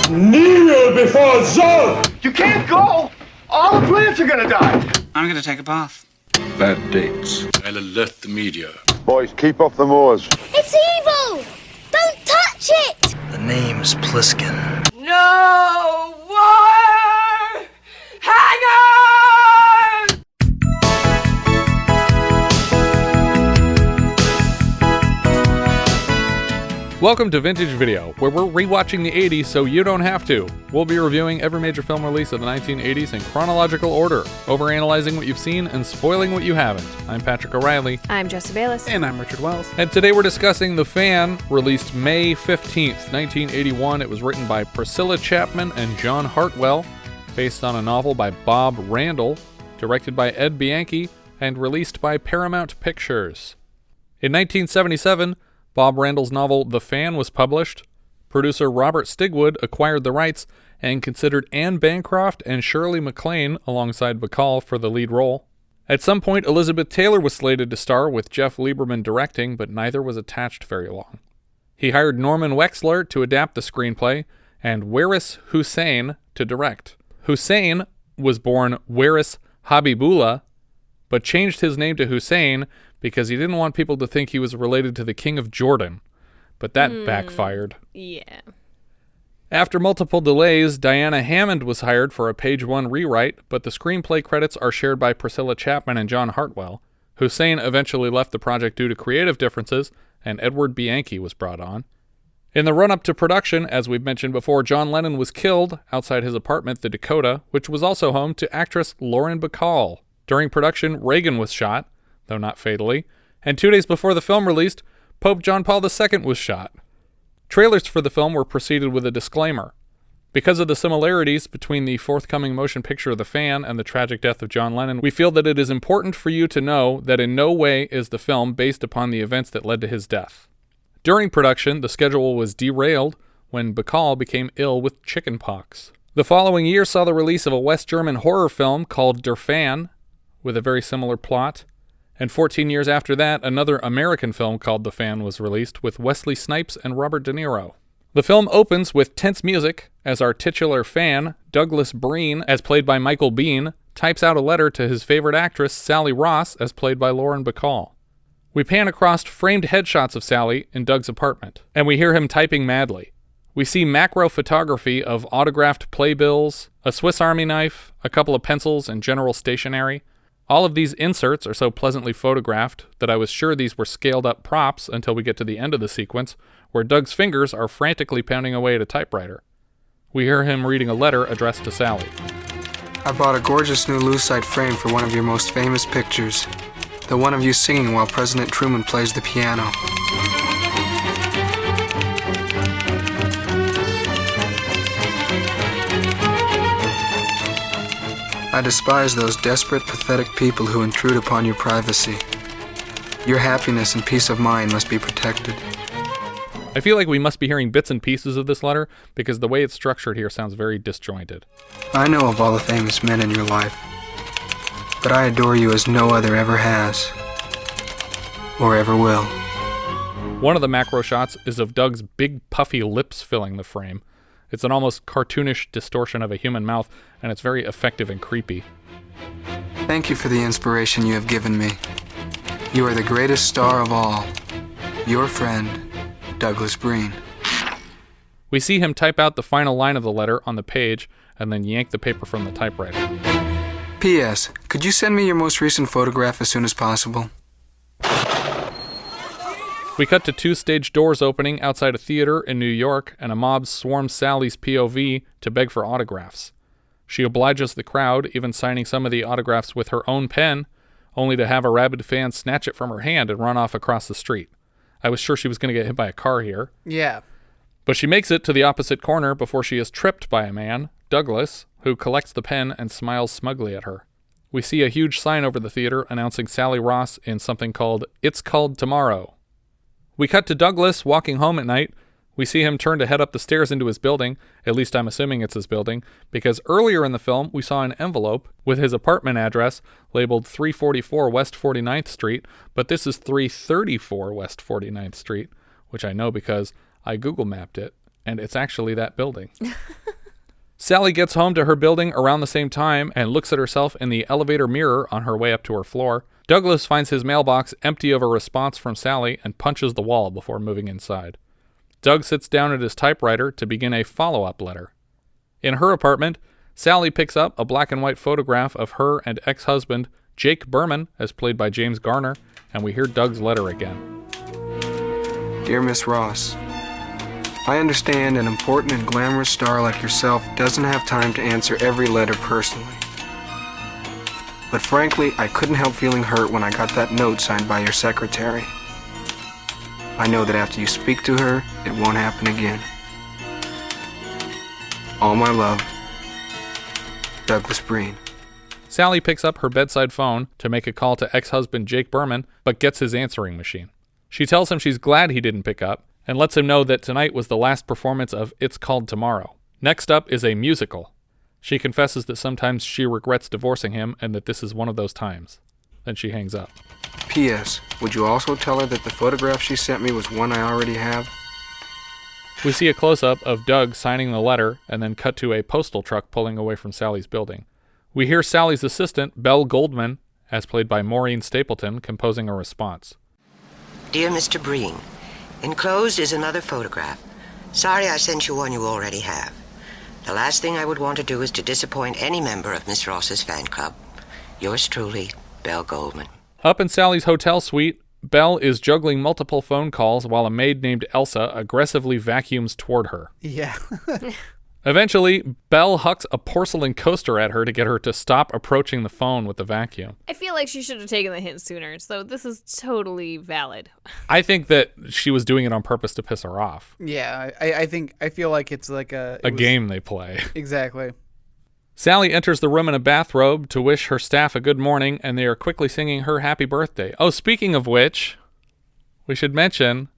Kneel before Zod! You can't go! All the plants are gonna die! I'm gonna take a bath. Bad dates. I'll alert the media. Boys, keep off the moors. It's evil! Don't touch it! The name's Pliskin. No war! Hanger! Welcome to Vintage Video, where we're rewatching the 80s so you don't have to. We'll be reviewing every major film release of the 1980s in chronological order, overanalyzing what you've seen and spoiling what you haven't. I'm Patrick O'Reilly. I'm Jessa Bayless. And I'm Richard Wells. And today we're discussing The Fan, released May 15th, 1981. It was written by Priscilla Chapman and John Hartwell, based on a novel by Bob Randall, directed by Ed Bianchi, and released by Paramount Pictures. In 1977, Bob Randall's novel The Fan was published. Producer Robert Stigwood acquired the rights and considered Anne Bancroft and Shirley MacLaine alongside Bacall for the lead role. At some point, Elizabeth Taylor was slated to star with Jeff Lieberman directing, but neither was attached very long. He hired Norman Wexler to adapt the screenplay and Waris Hussein to direct. Hussein was born Waris Habibullah, but changed his name to Hussein because he didn't want people to think he was related to the King of Jordan. But that backfired. Yeah. After multiple delays, Diana Hammond was hired for a page one rewrite, but the screenplay credits are shared by Priscilla Chapman and John Hartwell. Hussein eventually left the project due to creative differences, and Edward Bianchi was brought on. In the run-up to production, as we've mentioned before, John Lennon was killed outside his apartment, the Dakota, which was also home to actress Lauren Bacall. During production, Reagan was shot, though not fatally, and 2 days before the film released, Pope John Paul II was shot. Trailers for the film were preceded with a disclaimer. Because of the similarities between the forthcoming motion picture The Fan and the tragic death of John Lennon, we feel that it is important for you to know that in no way is the film based upon the events that led to his death. During production, the schedule was derailed when Bacall became ill with chickenpox. The following year saw the release of a West German horror film called Der Fan, with a very similar plot. And 14 years after that, another American film called The Fan was released with Wesley Snipes and Robert De Niro. The film opens with tense music as our titular fan, Douglas Breen, as played by Michael Biehn, types out a letter to his favorite actress, Sally Ross, as played by Lauren Bacall. We pan across framed headshots of Sally in Doug's apartment, and we hear him typing madly. We see macro photography of autographed playbills, a Swiss Army knife, a couple of pencils, and general stationery. All of these inserts are so pleasantly photographed that I was sure these were scaled-up props until we get to the end of the sequence, where Doug's fingers are frantically pounding away at a typewriter. We hear him reading a letter addressed to Sally. I bought a gorgeous new lucite frame for one of your most famous pictures, the one of you singing while President Truman plays the piano. I despise those desperate, pathetic people who intrude upon your privacy. Your happiness and peace of mind must be protected. I feel like we must be hearing bits and pieces of this letter because the way it's structured here sounds very disjointed. I know of all the famous men in your life, but I adore you as no other ever has, or ever will. One of the macro shots is of Doug's big puffy lips filling the frame. It's an almost cartoonish distortion of a human mouth, and it's very effective and creepy. Thank you for the inspiration you have given me. You are the greatest star of all. Your friend, Douglas Breen. We see him type out the final line of the letter on the page, and then yank the paper from the typewriter. P.S. Could you send me your most recent photograph as soon as possible? We cut to two stage doors opening outside a theater in New York, and a mob swarms Sally's POV to beg for autographs. She obliges the crowd, even signing some of the autographs with her own pen, only to have a rabid fan snatch it from her hand and run off across the street. I was sure she was going to get hit by a car here. Yeah. But she makes it to the opposite corner before she is tripped by a man, Douglas, who collects the pen and smiles smugly at her. We see a huge sign over the theater announcing Sally Ross in something called It's Called Tomorrow. We cut to Douglas walking home at night. We see him turn to head up the stairs into his building, at least I'm assuming it's his building, because earlier in the film we saw an envelope with his apartment address labeled 344 West 49th Street, but this is 334 West 49th Street, which I know because I Google mapped it, and it's actually that building. Sally gets home to her building around the same time and looks at herself in the elevator mirror on her way up to her floor. Douglas finds his mailbox empty of a response from Sally and punches the wall before moving inside. Doug sits down at his typewriter to begin a follow-up letter. In her apartment, Sally picks up a black and white photograph of her and ex-husband, Jake Berman, as played by James Garner, and we hear Doug's letter again. Dear Miss Ross, I understand an important and glamorous star like yourself doesn't have time to answer every letter personally. But frankly, I couldn't help feeling hurt when I got that note signed by your secretary. I know that after you speak to her, it won't happen again. All my love, Douglas Breen. Sally picks up her bedside phone to make a call to ex-husband Jake Berman, but gets his answering machine. She tells him she's glad he didn't pick up, and lets him know that tonight was the last performance of It's Called Tomorrow. Next up is a musical. She confesses that sometimes she regrets divorcing him and that this is one of those times. Then she hangs up. P.S. Would you also tell her that the photograph she sent me was one I already have? We see a close-up of Doug signing the letter and then cut to a postal truck pulling away from Sally's building. We hear Sally's assistant, Belle Goldman, as played by Maureen Stapleton, composing a response. Dear Mr. Breen, enclosed is another photograph. Sorry I sent you one you already have. The last thing I would want to do is to disappoint any member of Miss Ross's fan club. Yours truly, Belle Goldman. Up in Sally's hotel suite, Belle is juggling multiple phone calls while a maid named Elsa aggressively vacuums toward her. Yeah. Eventually, Belle hucks a porcelain coaster at her to get her to stop approaching the phone with the vacuum. I feel like she should have taken the hint sooner, so this is totally valid. I think that she was doing it on purpose to piss her off. Yeah, I feel like it's like a game they play. Exactly. Sally enters the room in a bathrobe to wish her staff a good morning, and they are quickly singing her happy birthday. Oh, speaking of which, we should mention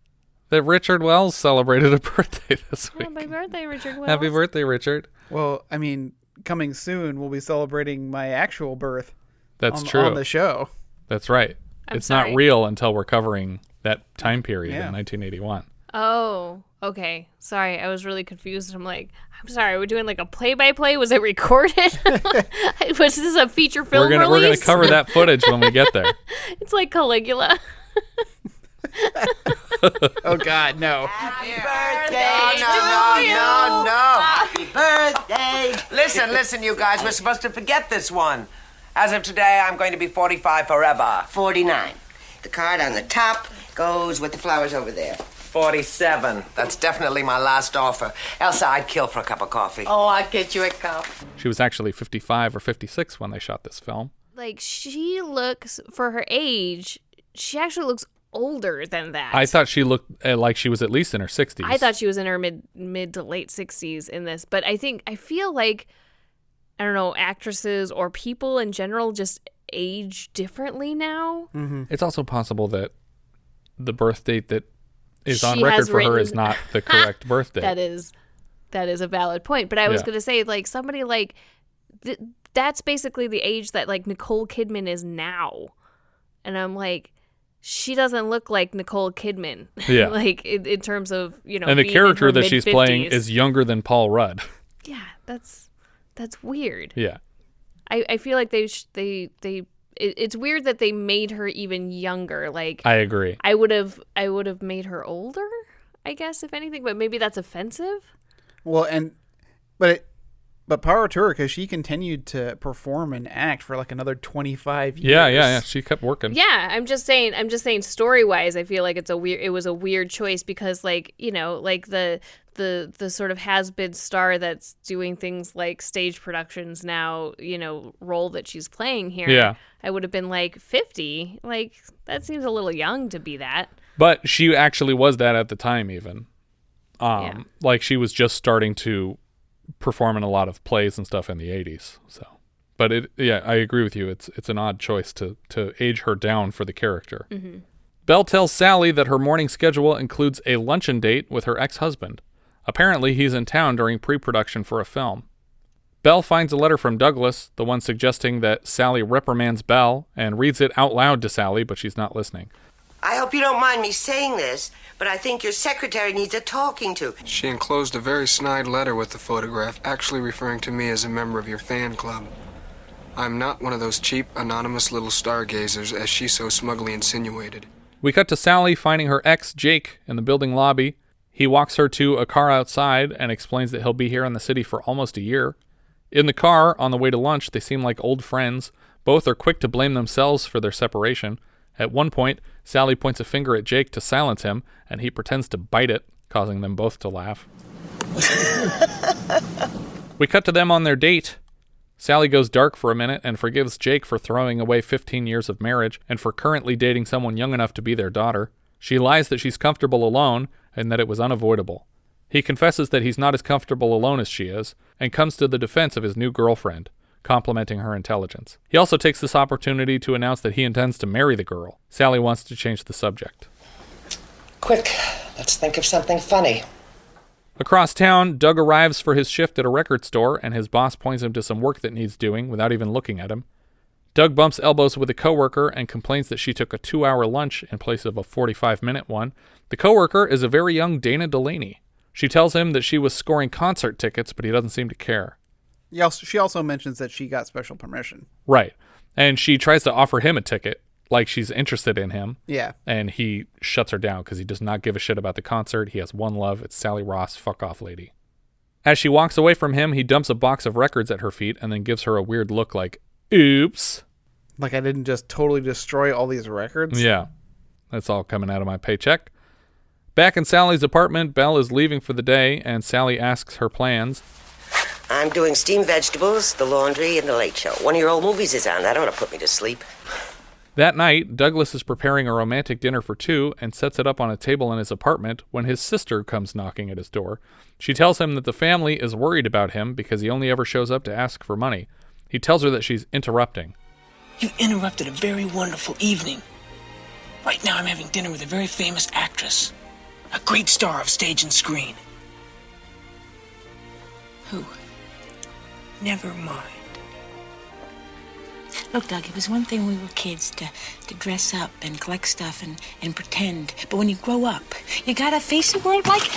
that Richard Wells celebrated a birthday this week. Happy birthday, Richard Wells. Happy birthday, Richard. Well, I mean, coming soon, we'll be celebrating my actual birth. That's true. On the show. That's right. It's not real until we're covering that time period in 1981. Oh, okay. Sorry, I was really confused. I'm like, I'm sorry, are we doing like a play-by-play? Was it recorded? Was this a feature film release? We're gonna cover that footage when we get there. It's like Caligula. Oh God, no. Happy birthday no. Happy birthday. Listen, you guys, we're supposed to forget this one. As of today, I'm going to be 45 forever. 49. The card on the top goes with the flowers over there. 47. That's definitely my last offer. Elsa, I'd kill for a cup of coffee. Oh, I'll get you a cup. She was actually 55 or 56 when they shot this film. Like, she looks, for her age, she actually looks older than that. I thought she looked like she was at least in her 60s. I thought she was in her mid to late 60s in this, but I feel like, I don't know, actresses or people in general just age differently now. Mm-hmm. It's also possible that the birth date that is on record for her is not the correct birth date. That is a valid point. But I was going to say, like, somebody like, that's basically the age that, like, Nicole Kidman is now. And I'm like, she doesn't look like Nicole Kidman. Yeah. Like, in terms of, you know, and the being character in her that she's mid-50s. playing is younger than Paul Rudd. Yeah, that's weird. Yeah. I feel like it's weird that they made her even younger. Like, I agree. I would have made her older, I guess, if anything, but maybe that's offensive. Well, but power to her, because she continued to perform and act for like another 25 years. Yeah. She kept working. Yeah, I'm just saying story-wise, I feel like it was a weird choice because, like, you know, like the sort of has-been star that's doing things like stage productions now, you know, role that she's playing here. Yeah. I would have been like 50. Like, that seems a little young to be that. But she actually was that at the time even. Like, she was just starting to perform in a lot of plays and stuff in the 80s. So, but I agree with you. It's an odd choice to age her down for the character. Mm-hmm. Belle tells Sally that her morning schedule includes a luncheon date with her ex-husband. Apparently, he's in town during pre-production for a film. Belle finds a letter from Douglas, the one suggesting that Sally reprimands Belle, and reads it out loud to Sally, but she's not listening. I hope you don't mind me saying this, but I think your secretary needs a talking to. She enclosed a very snide letter with the photograph, actually referring to me as a member of your fan club. I'm not one of those cheap, anonymous little stargazers, as she so smugly insinuated. We cut to Sally finding her ex, Jake, in the building lobby. He walks her to a car outside and explains that he'll be here in the city for almost a year. In the car, on the way to lunch, they seem like old friends. Both are quick to blame themselves for their separation. At one point, Sally points a finger at Jake to silence him, and he pretends to bite it, causing them both to laugh. We cut to them on their date. Sally goes dark for a minute and forgives Jake for throwing away 15 years of marriage and for currently dating someone young enough to be their daughter. She lies that she's comfortable alone and that it was unavoidable. He confesses that he's not as comfortable alone as she is and comes to the defense of his new girlfriend, complimenting her intelligence. He also takes this opportunity to announce that he intends to marry the girl. Sally wants to change the subject. Quick, let's think of something funny. Across town, Doug arrives for his shift at a record store, and his boss points him to some work that needs doing without even looking at him. Doug bumps elbows with a coworker and complains that she took a 2-hour lunch in place of a 45-minute one. The coworker is a very young Dana Delaney. She tells him that she was scoring concert tickets, but he doesn't seem to care. She also mentions that she got special permission. Right. And she tries to offer him a ticket, like she's interested in him. Yeah. And he shuts her down because he does not give a shit about the concert. He has one love. It's Sally Ross, fuck off lady. As she walks away from him, he dumps a box of records at her feet and then gives her a weird look like, oops. Like I didn't just totally destroy all these records? Yeah. That's all coming out of my paycheck. Back in Sally's apartment, Belle is leaving for the day, and Sally asks her plans. I'm doing steamed vegetables, the laundry, and the late show. One of your old movies is on. That ought to put me to sleep. That night, Douglas is preparing a romantic dinner for two and sets it up on a table in his apartment when his sister comes knocking at his door. She tells him that the family is worried about him because he only ever shows up to ask for money. He tells her that she's interrupting. You interrupted a very wonderful evening. Right now I'm having dinner with a very famous actress. A great star of stage and screen. Who? Never mind. Look, Doug, it was one thing when we were kids to dress up and collect stuff and pretend. But when you grow up, you gotta face the world like...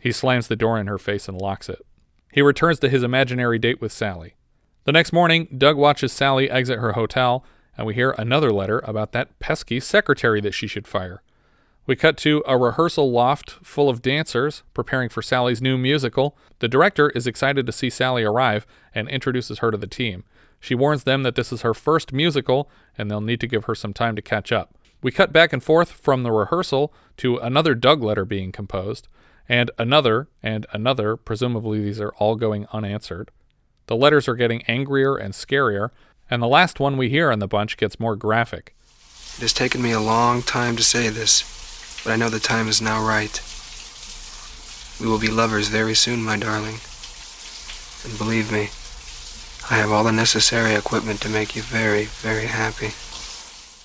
He slams the door in her face and locks it. He returns to his imaginary date with Sally. The next morning, Doug watches Sally exit her hotel, and we hear another letter about that pesky secretary that she should fire. We cut to a rehearsal loft full of dancers preparing for Sally's new musical. The director is excited to see Sally arrive and introduces her to the team. She warns them that this is her first musical and they'll need to give her some time to catch up. We cut back and forth from the rehearsal to another Doug letter being composed, and another, presumably these are all going unanswered. The letters are getting angrier and scarier, and the last one we hear in the bunch gets more graphic. It has taken me a long time to say this, but I know the time is now right. We will be lovers very soon, my darling. And believe me, I have all the necessary equipment to make you very, very happy.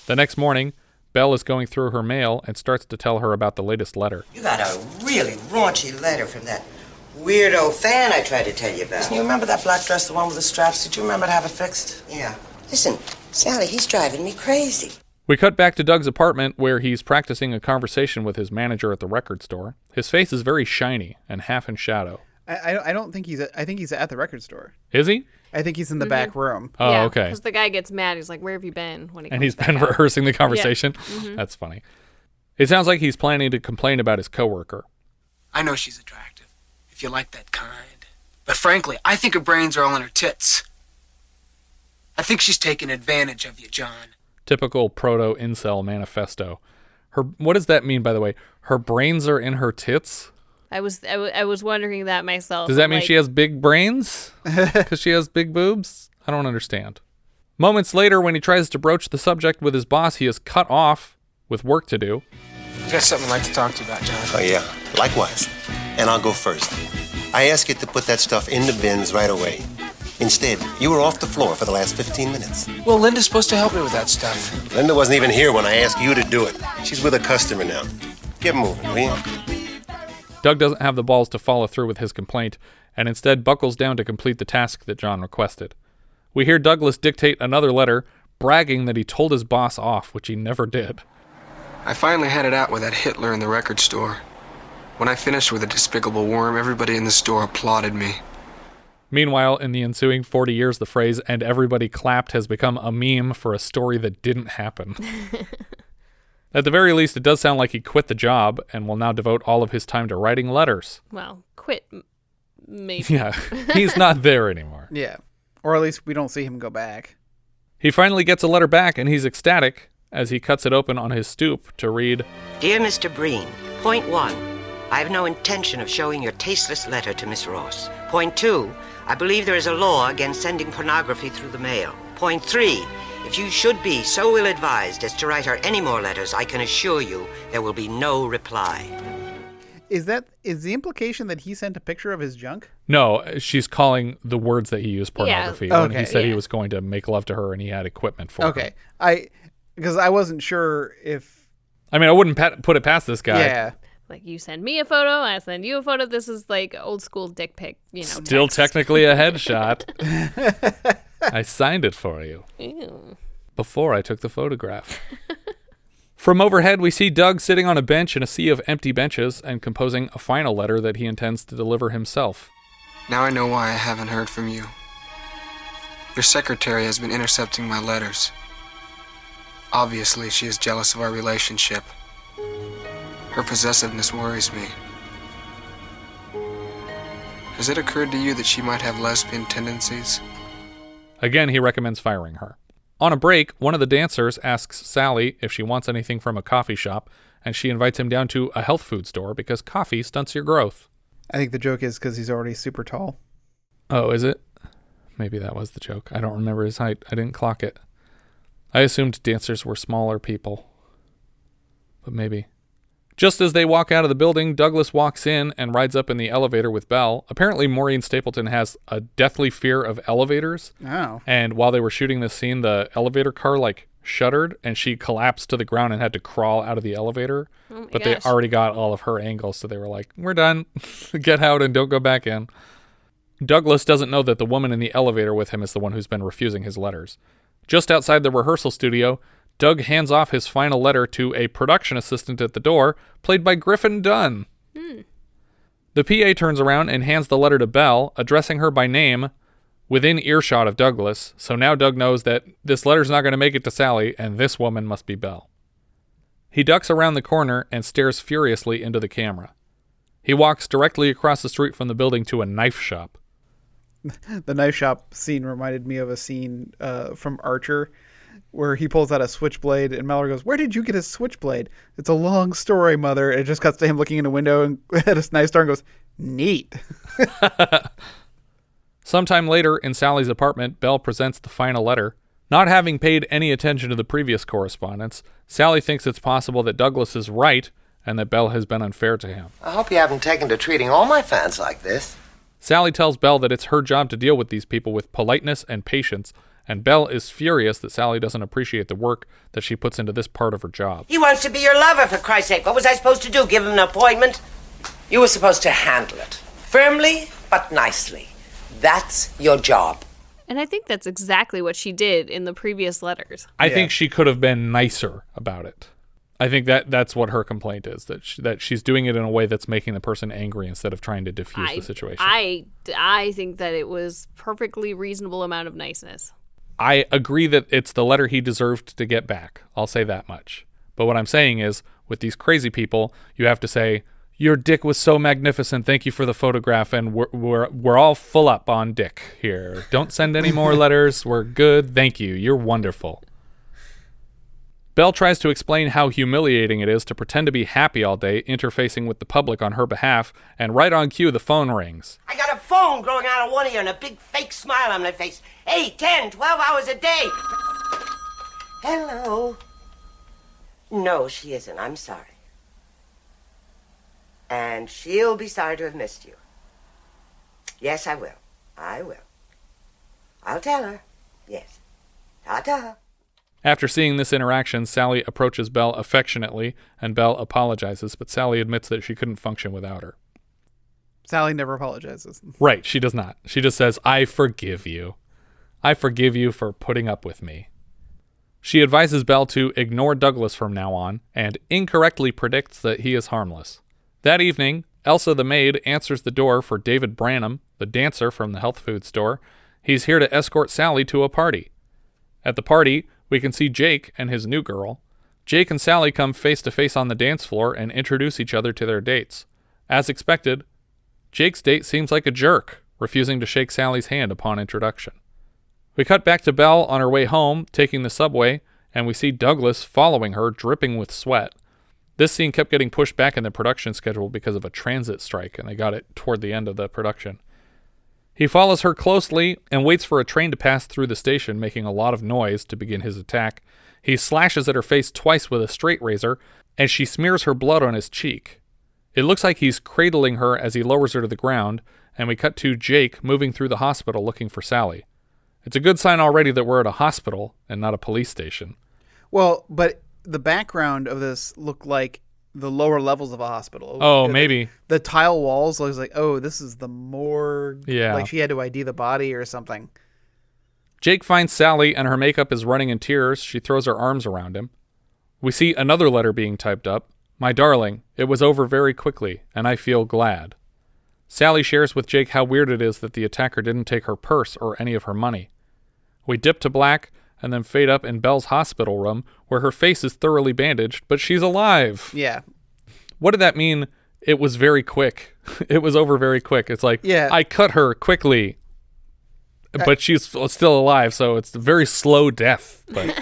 The next morning, Belle is going through her mail and starts to tell her about the latest letter. You got a really raunchy letter from that weirdo fan I tried to tell you about. You remember that black dress, the one with the straps? Did you remember to have it fixed? Yeah. Listen, Sally, he's driving me crazy. We cut back to Doug's apartment where he's practicing a conversation with his manager at the record store. His face is very shiny and half in shadow. I don't think I think he's at the record store. Is he? I think he's in the back room. Oh, yeah, okay. Because the guy gets mad. He's like, "Where have you been?" When he and he's been rehearsing the conversation. Yeah. Mm-hmm. That's funny. It sounds like he's planning to complain about his coworker. I know she's attractive, if you like that kind. But frankly, I think her brains are all in her tits. I think she's taking advantage of you, John. Typical proto-incel manifesto. What does that mean, by the way? Her brains are in her tits? I was wondering that myself. Does that mean she has big brains? Because she has big boobs? I don't understand. Moments later, when he tries to broach the subject with his boss, he is cut off with work to do. I've got something I'd like to talk to you about, John. Oh, yeah. Likewise. And I'll go first. I asked you to put that stuff in the bins right away. Instead, you were off the floor for the last 15 minutes. Well, Linda's supposed to help me with that stuff. Linda wasn't even here when I asked you to do it. She's with a customer now. Get moving, will you? Doug doesn't have the balls to follow through with his complaint, and instead buckles down to complete the task that John requested. We hear Douglas dictate another letter, bragging that he told his boss off, which he never did. I finally had it out with that Hitler in the record store. When I finished with the despicable worm, everybody in the store applauded me. Meanwhile, in the ensuing 40 years, the phrase, "and everybody clapped," has become a meme for a story that didn't happen. At the very least, it does sound like he quit the job and will now devote all of his time to writing letters. Well, quit, maybe. Yeah, he's not there anymore. Yeah, or at least we don't see him go back. He finally gets a letter back, and he's ecstatic as he cuts it open on his stoop to read, Dear Mr. Breen, point 1. I have no intention of showing your tasteless letter to Miss Ross. Point 2. I believe there is a law against sending pornography through the mail. Point 3. If you should be so ill-advised as to write her any more letters, I can assure you there will be no reply. Is the implication that he sent a picture of his junk? No, she's calling the words that he used pornography. Yeah. When he said he was going to make love to her and he had equipment for her. Okay. Because I wasn't sure if... I mean, I wouldn't put it past this guy. Yeah. Like, you send me a photo, I send you a photo. This is like old school dick pic, Still text. technically a headshot. I signed it for you. Ew. Before I took the photograph. From overhead, we see Doug sitting on a bench in a sea of empty benches and composing a final letter that he intends to deliver himself. Now I know why I haven't heard from you. Your secretary has been intercepting my letters. Obviously, she is jealous of our relationship. Her possessiveness worries me. Has it occurred to you that she might have lesbian tendencies? Again, he recommends firing her. On a break, one of the dancers asks Sally if she wants anything from a coffee shop, and she invites him down to a health food store because coffee stunts your growth. I think the joke is because he's already super tall. Oh, is it? Maybe that was the joke. I don't remember his height. I didn't clock it. I assumed dancers were smaller people. But maybe. Just as they walk out of the building, Douglas walks in and rides up in the elevator with Belle. Apparently, Maureen Stapleton has a deathly fear of elevators. Oh. And while they were shooting this scene, the elevator car, shuddered, and she collapsed to the ground and had to crawl out of the elevator. Oh my but gosh. they already got all of her angles, so they were like, we're done. Get out and don't go back in. Douglas doesn't know that the woman in the elevator with him is the one who's been refusing his letters. Just outside the rehearsal studio, Doug hands off his final letter to a production assistant at the door, played by Griffin Dunn. The PA turns around and hands the letter to Belle, addressing her by name, within earshot of Douglas, so now Doug knows that this letter's not going to make it to Sally, and this woman must be Belle. He ducks around the corner and stares furiously into the camera. He walks directly across the street from the building to a knife shop. The knife shop scene reminded me of a scene from Archer where he pulls out a switchblade and Mallory goes, "Where did you get a switchblade? It's a long story, mother." And it just cuts to him looking in a window and at a knife store and goes, "Neat." Sometime later, in Sally's apartment, Belle presents the final letter. Not having paid any attention to the previous correspondence, Sally thinks it's possible that Douglas is right and that Belle has been unfair to him. I hope you haven't taken to treating all my fans like this. Sally tells Belle that it's her job to deal with these people with politeness and patience, and Belle is furious that Sally doesn't appreciate the work that she puts into this part of her job. He wants to be your lover, for Christ's sake. What was I supposed to do, give him an appointment? You were supposed to handle it. Firmly, but nicely. That's your job. And I think that's exactly what she did in the previous letters. I think she could have been nicer about it. I think that's what her complaint is, that she's doing it in a way that's making the person angry instead of trying to diffuse the situation. I think that it was perfectly reasonable amount of niceness. I agree that it's the letter he deserved to get back. I'll say that much. But what I'm saying is, with these crazy people, you have to say, "Your dick was so magnificent. Thank you for the photograph, and we're all full up on dick here. Don't send any more letters. We're good. Thank you. You're wonderful." Belle tries to explain how humiliating it is to pretend to be happy all day, interfacing with the public on her behalf, and right on cue, the phone rings. I got a phone growing out of one of you and a big fake smile on my face. 8, 10, 12 hours a day. Hello. No, she isn't. I'm sorry. And she'll be sorry to have missed you. Yes, I will. I will. I'll tell her. Yes. I'll tell her. After seeing this interaction, Sally approaches Belle affectionately, and Belle apologizes, but Sally admits that she couldn't function without her. Sally never apologizes. Right, she does not. She just says, "I forgive you. I forgive you for putting up with me." She advises Belle to ignore Douglas from now on and incorrectly predicts that he is harmless. That evening, Elsa the maid answers the door for David Branum, the dancer from the health food store. He's here to escort Sally to a party. At the party, we can see Jake and his new girl. Jake and Sally come face to face on the dance floor and introduce each other to their dates. As expected, Jake's date seems like a jerk, refusing to shake Sally's hand upon introduction. We cut back to Belle on her way home, taking the subway, and we see Douglas following her, dripping with sweat. This scene kept getting pushed back in the production schedule because of a transit strike, and they got it toward the end of the production. He follows her closely and waits for a train to pass through the station, making a lot of noise to begin his attack. He slashes at her face twice with a straight razor, and she smears her blood on his cheek. It looks like he's cradling her as he lowers her to the ground, and we cut to Jake moving through the hospital looking for Sally. It's a good sign already that we're at a hospital and not a police station. Well, but the background of this looked like the lower levels of a hospital. Oh, maybe. The tile walls looks like, oh, this is the morgue. Yeah. Like she had to ID the body or something. Jake finds Sally and her makeup is running in tears. She throws her arms around him. We see another letter being typed up. My darling, it was over very quickly, and I feel glad. Sally shares with Jake how weird it is that the attacker didn't take her purse or any of her money. We dip to black and then fade up in Belle's hospital room where her face is thoroughly bandaged, but she's alive. Yeah. What did that mean? It was very quick. It was over very quick. It's like, yeah. I cut her quickly, but she's still alive, so it's a very slow death. But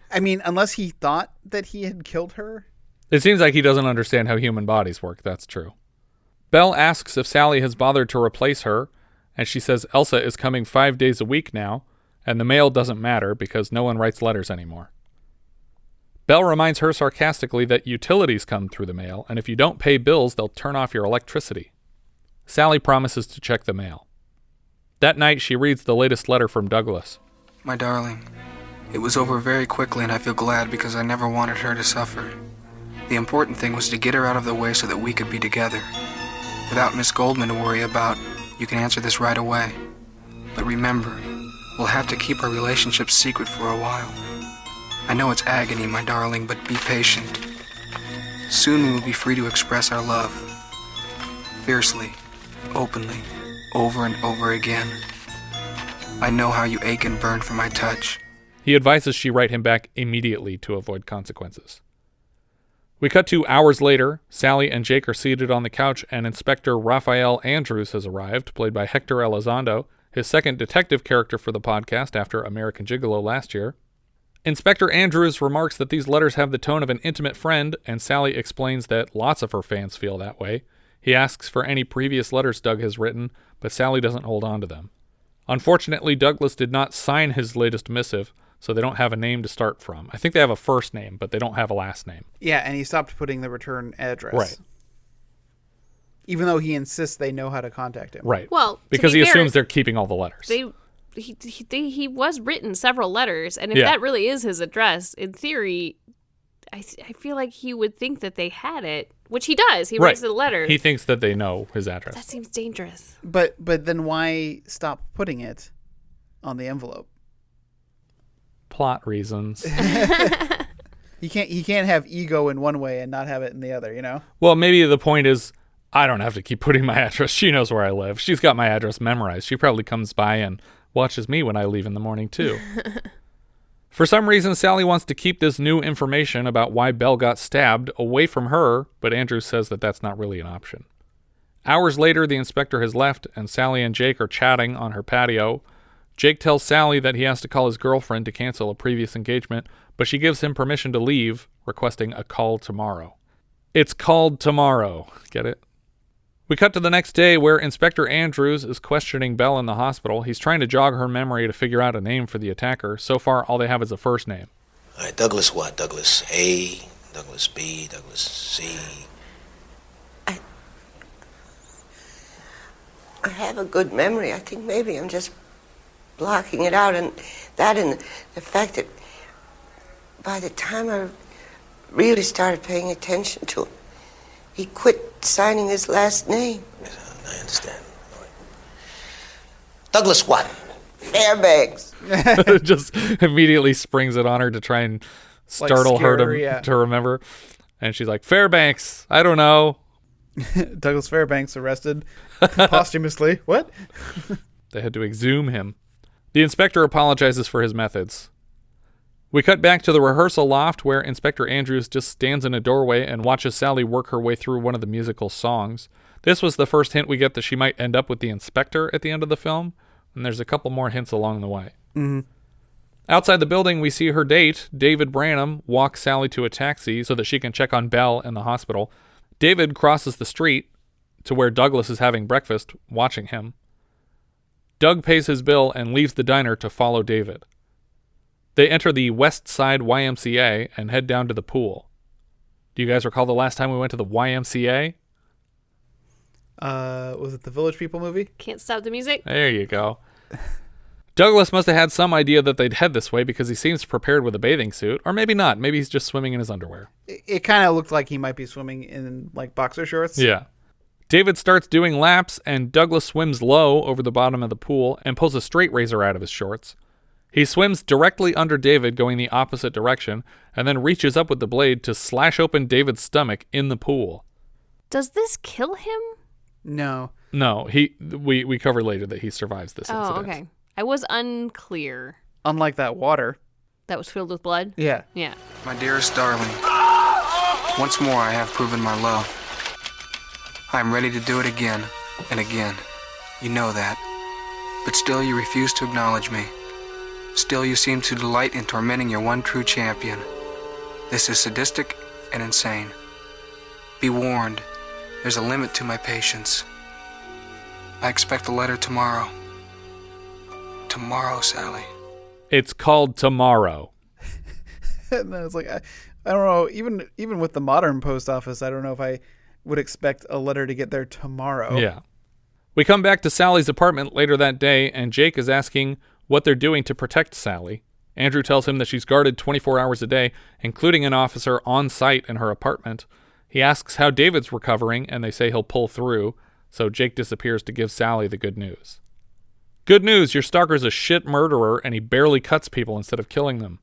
I mean, unless he thought that he had killed her. It seems like he doesn't understand how human bodies work. That's true. Belle asks if Sally has bothered to replace her, and she says Elsa is coming 5 days a week now, and the mail doesn't matter because no one writes letters anymore. Belle reminds her sarcastically that utilities come through the mail, and if you don't pay bills, they'll turn off your electricity. Sally promises to check the mail. That night, she reads the latest letter from Douglas. My darling, it was over very quickly and I feel glad because I never wanted her to suffer. The important thing was to get her out of the way so that we could be together. Without Miss Goldman to worry about, you can answer this right away. But remember, we'll have to keep our relationship secret for a while. I know it's agony, my darling, but be patient. Soon we will be free to express our love. Fiercely, openly, over and over again. I know how you ache and burn for my touch. He advises she write him back immediately to avoid consequences. We cut to hours later. Sally and Jake are seated on the couch, and Inspector Raphael Andrews has arrived, played by Hector Elizondo, his second detective character for the podcast after American Gigolo last year. Inspector Andrews remarks that these letters have the tone of an intimate friend, and Sally explains that lots of her fans feel that way. He asks for any previous letters Doug has written, but Sally doesn't hold on to them. Unfortunately, Douglas did not sign his latest missive, so they don't have a name to start from. I think they have a first name, but they don't have a last name. Yeah, and he stopped putting the return address. Right. Even though he insists they know how to contact him. Right. Well, because he assumes they're keeping all the letters. He was written several letters, and if Yeah. that really is his address, in theory, I feel like he would think that they had it, which he does. He writes the letter. He thinks that they know his address. That seems dangerous. But then why stop putting it on the envelope? Plot reasons. He can't have ego in one way and not have it in the other, you know? Well, maybe the point is I don't have to keep putting my address. She knows where I live. She's got my address memorized. She probably comes by and watches me when I leave in the morning, too. For some reason, Sally wants to keep this new information about why Belle got stabbed away from her, but Andrew says that that's not really an option. Hours later, the inspector has left, and Sally and Jake are chatting on her patio. Jake tells Sally that he has to call his girlfriend to cancel a previous engagement, but she gives him permission to leave, requesting a call tomorrow. It's called tomorrow. Get it? We cut to the next day where Inspector Andrews is questioning Belle in the hospital. He's trying to jog her memory to figure out a name for the attacker. So far, all they have is a first name. All right, Douglas what? Douglas A, Douglas B, Douglas C. I have a good memory. I think maybe I'm just blocking it out, and the fact that by the time I really started paying attention to him, he quit signing his last name. I understand. Douglas what? Fairbanks. Just immediately springs it on her to try and startle her to remember. And she's like, Fairbanks, I don't know. Douglas Fairbanks arrested posthumously. What? They had to exhume him. The inspector apologizes for his methods. We cut back to the rehearsal loft where Inspector Andrews just stands in a doorway and watches Sally work her way through one of the musical songs. This was the first hint we get that she might end up with the inspector at the end of the film, and there's a couple more hints along the way. Mm-hmm. Outside the building, we see her date, David Branum, walk Sally to a taxi so that she can check on Belle in the hospital. David crosses the street to where Douglas is having breakfast, watching him. Doug pays his bill and leaves the diner to follow David. They enter the West Side YMCA and head down to the pool. Do you guys recall the last time we went to the YMCA? Was it the Village People movie? Can't Stop the Music? There you go. Douglas must have had some idea that they'd head this way because he seems prepared with a bathing suit. Or maybe not. Maybe he's just swimming in his underwear. It kind of looked like he might be swimming in, like, boxer shorts. Yeah. David starts doing laps, and Douglas swims low over the bottom of the pool and pulls a straight razor out of his shorts. He swims directly under David, going the opposite direction, and then reaches up with the blade to slash open David's stomach in the pool. Does this kill him? No. No, we cover later that he survives this incident. Oh, okay. I was unclear. Unlike that water. That was filled with blood? Yeah. Yeah. My dearest darling, once more I have proven my love. I am ready to do it again and again. You know that. But still you refuse to acknowledge me. Still you seem to delight in tormenting your one true champion. This is sadistic and insane. Be warned, there's a limit to my patience. I expect a letter tomorrow. Tomorrow, Sally. It's called Tomorrow. And then it's like, I don't know, even with the modern post office, I don't know if I would expect a letter to get there tomorrow. Yeah. We come back to Sally's apartment later that day, and Jake is asking what they're doing to protect Sally. Andrew tells him that she's guarded 24 hours a day, including an officer on site in her apartment. He asks how David's recovering, and they say he'll pull through, so Jake disappears to give Sally the good news. Good news, your stalker's a shit murderer, and he barely cuts people instead of killing them.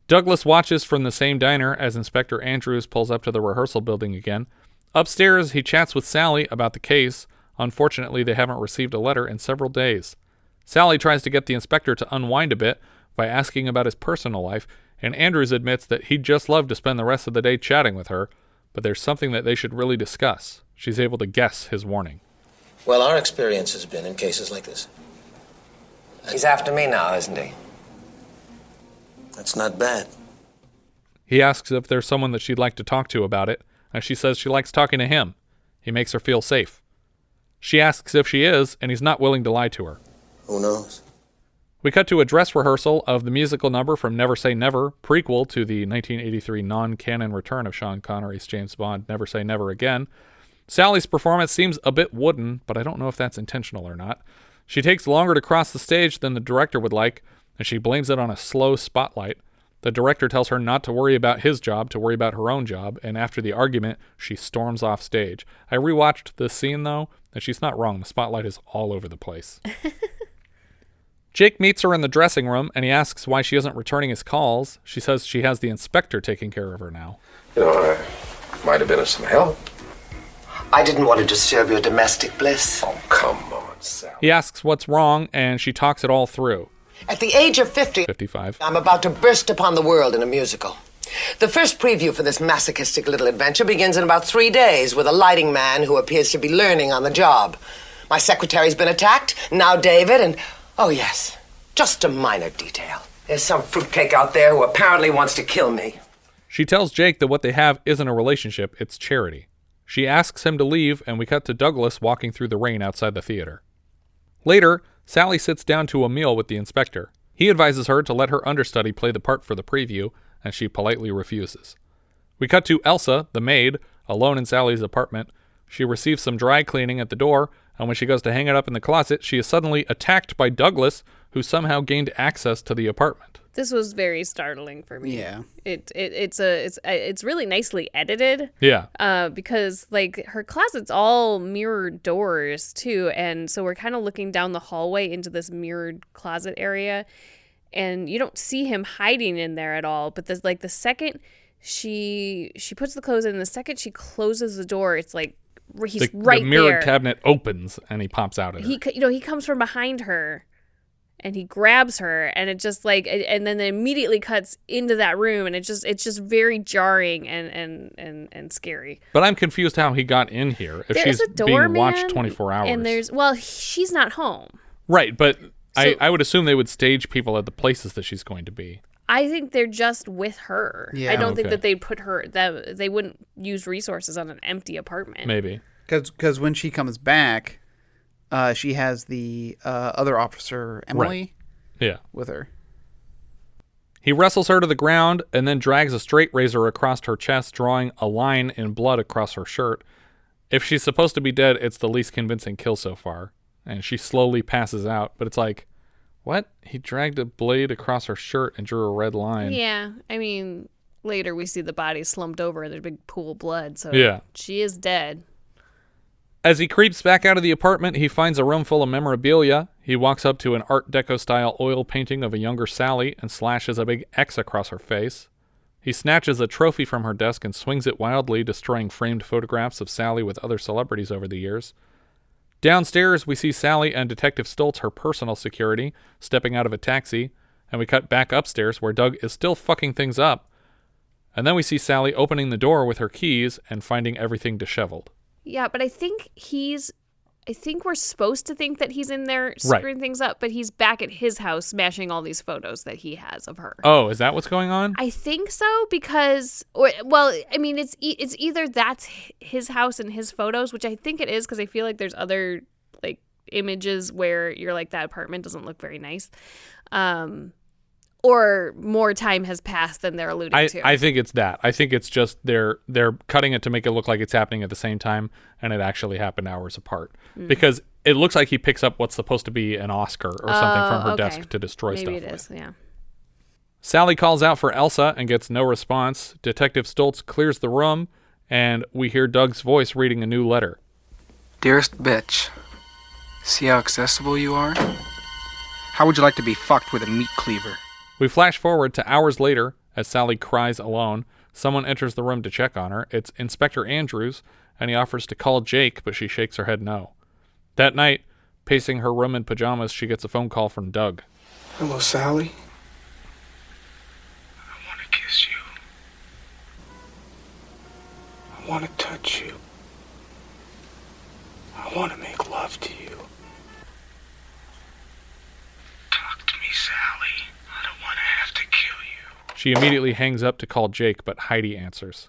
Douglas watches from the same diner as Inspector Andrews pulls up to the rehearsal building again. Upstairs, he chats with Sally about the case. Unfortunately, they haven't received a letter in several days. Sally tries to get the inspector to unwind a bit by asking about his personal life, and Andrews admits that he'd just love to spend the rest of the day chatting with her, but there's something that they should really discuss. She's able to guess his warning. Well, our experience has been in cases like this. He's after me now, isn't he? That's not bad. He asks if there's someone that she'd like to talk to about it, and she says she likes talking to him. He makes her feel safe. She asks if she is, and he's not willing to lie to her. Who knows? We cut to a dress rehearsal of the musical number from Never Say Never, prequel to the 1983 non-canon return of Sean Connery's James Bond Never Say Never Again. Sally's performance seems a bit wooden, but I don't know if that's intentional or not. She takes longer to cross the stage than the director would like, and she blames it on a slow spotlight. The director tells her not to worry about his job, to worry about her own job, and after the argument, she storms off stage. I rewatched this scene, though, and she's not wrong. The spotlight is all over the place. Jake meets her in the dressing room, and he asks why she isn't returning his calls. She says she has the inspector taking care of her now. You know, I might have been of some help. I didn't want to disturb your domestic bliss. Oh, come on, Sally. He asks what's wrong, and she talks it all through. At the age of 55, I'm about to burst upon the world in a musical. The first preview for this masochistic little adventure begins in about 3 days with a lighting man who appears to be learning on the job. My secretary's been attacked, now David, and, oh yes, just a minor detail. There's some fruitcake out there who apparently wants to kill me. She tells Jake that what they have isn't a relationship, it's charity. She asks him to leave, and we cut to Douglas walking through the rain outside the theater. Later, Sally sits down to a meal with the inspector. He advises her to let her understudy play the part for the preview, and she politely refuses. We cut to Elsa, the maid, alone in Sally's apartment. She receives some dry cleaning at the door, and when she goes to hang it up in the closet, she is suddenly attacked by Douglas, who somehow gained access to the apartment. This was very startling for me. Yeah. It's really nicely edited. Yeah. Because like her closet's all mirrored doors too, and so we're kind of looking down the hallway into this mirrored closet area, and you don't see him hiding in there at all. But there's like the second she puts the clothes in, the second she closes the door, it's like he's right there. The mirrored cabinet opens and he pops out at her. He comes from behind her. And he grabs her, and it just like, and then it immediately cuts into that room, and it's just very jarring and scary. But I'm confused how he got in here if There's she's a doorman, being watched 24 hours. And she's not home. Right, but So- I would assume they would stage people at the places that she's going to be. I think they're just with her. Yeah. I don't think Okay. that they'd put her, that they wouldn't use resources on an empty apartment. Maybe. Because when she comes back, she has the other officer, Emily, Right. Yeah. with her. He wrestles her to the ground and then drags a straight razor across her chest, drawing a line in blood across her shirt. If she's supposed to be dead, it's the least convincing kill so far. And she slowly passes out, but it's like, what? He dragged a blade across her shirt and drew a red line. Yeah, I mean, later we see the body slumped over and there's a big pool of blood, so Yeah. she is dead. As he creeps back out of the apartment, he finds a room full of memorabilia. He walks up to an Art Deco-style oil painting of a younger Sally and slashes a big X across her face. He snatches a trophy from her desk and swings it wildly, destroying framed photographs of Sally with other celebrities over the years. Downstairs, we see Sally and Detective Stolz, her personal security, stepping out of a taxi, and we cut back upstairs where Doug is still fucking things up. And then we see Sally opening the door with her keys and finding everything disheveled. Yeah, but I think we're supposed to think that he's in there screwing things up, but he's back at his house smashing all these photos that he has of her. Oh, is that what's going on? I think so because, it's either that's his house and his photos, which I think it is because I feel like there's other like images where you're like, that apartment doesn't look very nice. Or more time has passed than they're alluding to. I think it's that. I think it's just they're cutting it to make it look like it's happening at the same time, and it actually happened hours apart. Because it looks like he picks up what's supposed to be an Oscar or something from her desk to destroy stuff Maybe it with. is, yeah. Sally calls out for Elsa and gets no response. Detective Stolz clears the room, and we hear Doug's voice reading a new letter. Dearest bitch, see how accessible you are? How would you like to be fucked with a meat cleaver? We flash forward to hours later as Sally cries alone. Someone enters the room to check on her. It's Inspector Andrews, and he offers to call Jake, but she shakes her head no. That night, pacing her room in pajamas, she gets a phone call from Doug. Hello, Sally. I want to kiss you. I want to touch you. I want to make love to you. Talk to me, Sally. I don't want to have to kill you. She immediately hangs up to call Jake, but Heidi answers.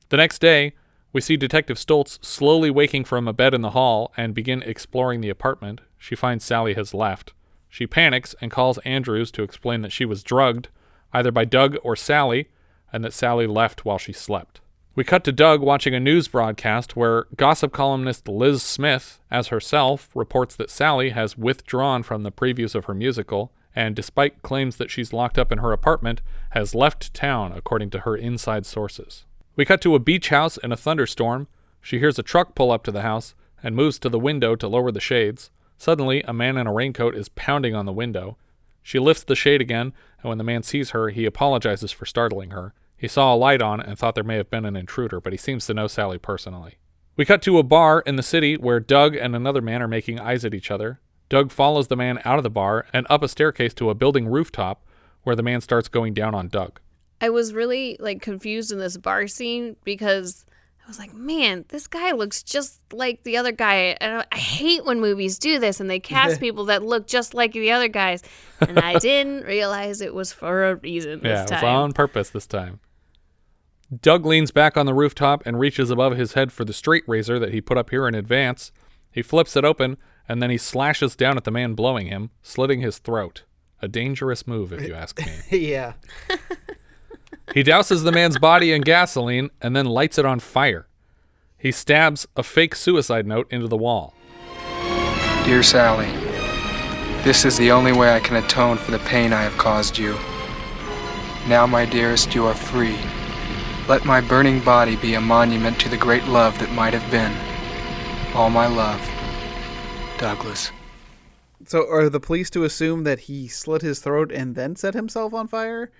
The next day, we see Detective Stolz slowly waking from a bed in the hall and begin exploring the apartment. She finds Sally has left. She panics and calls Andrews to explain that she was drugged, either by Doug or Sally, and that Sally left while she slept. We cut to Doug watching a news broadcast where gossip columnist Liz Smith, as herself, reports that Sally has withdrawn from the previews of her musical, and despite claims that she's locked up in her apartment, has left town, according to her inside sources. We cut to a beach house in a thunderstorm. She hears a truck pull up to the house and moves to the window to lower the shades. Suddenly, a man in a raincoat is pounding on the window. She lifts the shade again, and when the man sees her, he apologizes for startling her. He saw a light on and thought there may have been an intruder, but he seems to know Sally personally. We cut to a bar in the city where Doug and another man are making eyes at each other. Doug follows the man out of the bar and up a staircase to a building rooftop where the man starts going down on Doug. I was really confused in this bar scene because I was like, man, this guy looks just like the other guy. And I hate when movies do this and they cast people that look just like the other guys. And I didn't realize it was for a reason this time. Yeah, it was on purpose this time. Doug leans back on the rooftop and reaches above his head for the straight razor that he put up here in advance. He flips it open, and then he slashes down at the man blowing him, slitting his throat. A dangerous move, if you ask me. Yeah. He douses the man's body in gasoline and then lights it on fire. He stabs a fake suicide note into the wall. Dear Sally, this is the only way I can atone for the pain I have caused you. Now, my dearest, you are free. Let my burning body be a monument to the great love that might have been. All my love, Douglas. So are the police to assume that he slit his throat and then set himself on fire?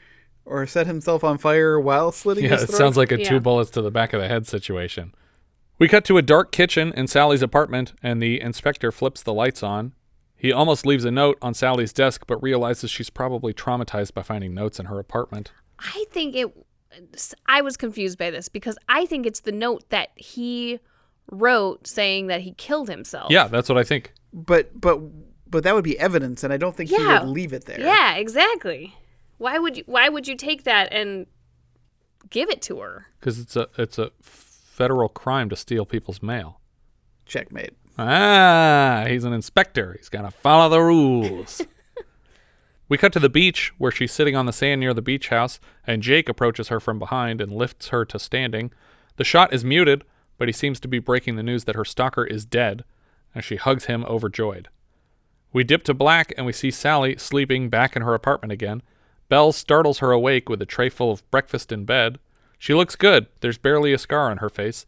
Or set himself on fire while slitting his throat? Yeah, it sounds like a 2 bullets to the back of the head situation. We cut to a dark kitchen in Sally's apartment, and the inspector flips the lights on. He almost leaves a note on Sally's desk, but realizes she's probably traumatized by finding notes in her apartment. I was confused by this because I think it's the note that he wrote saying that he killed himself. Yeah, that's what I think. But that would be evidence, and I don't think he would leave it there. Yeah, exactly. Why would you take that and give it to her? Because it's a federal crime to steal people's mail. Checkmate. He's an inspector. He's got to follow the rules. We cut to the beach where she's sitting on the sand near the beach house, and Jake approaches her from behind and lifts her to standing. The shot is muted, but he seems to be breaking the news that her stalker is dead, as she hugs him overjoyed. We dip to black, and we see Sally sleeping back in her apartment again. Belle startles her awake with a tray full of breakfast in bed. She looks good. There's barely a scar on her face,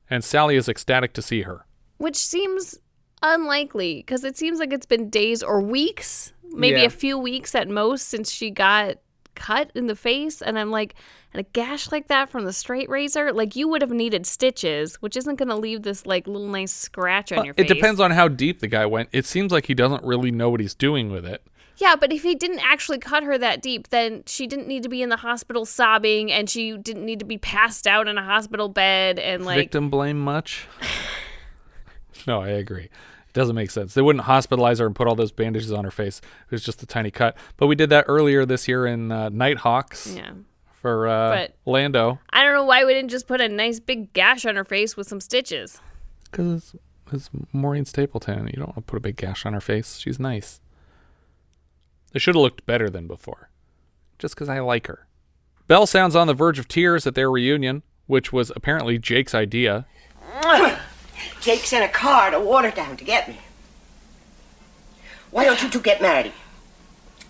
and Sally is ecstatic to see her. Which seems unlikely, because it seems like it's been days or weeks, maybe a few weeks at most, since she got cut in the face. And I'm like, and a gash like that from the straight razor, like you would have needed stitches, which isn't going to leave this like little nice scratch on your face. It depends on how deep the guy went. It seems like he doesn't really know what he's doing with it. Yeah, but if he didn't actually cut her that deep, then she didn't need to be in the hospital sobbing, and she didn't need to be passed out in a hospital bed and like... Victim blame much? No, I agree. It doesn't make sense. They wouldn't hospitalize her and put all those bandages on her face. It was just a tiny cut. But we did that earlier this year in Nighthawks for Lando. I don't know why we didn't just put a nice big gash on her face with some stitches. Because it's Maureen Stapleton. You don't want to put a big gash on her face. She's nice. They should have looked better than before. Just because I like her. Belle sounds on the verge of tears at their reunion, which was apparently Jake's idea. Jake sent a car to Watertown to get me. Why don't you two get married?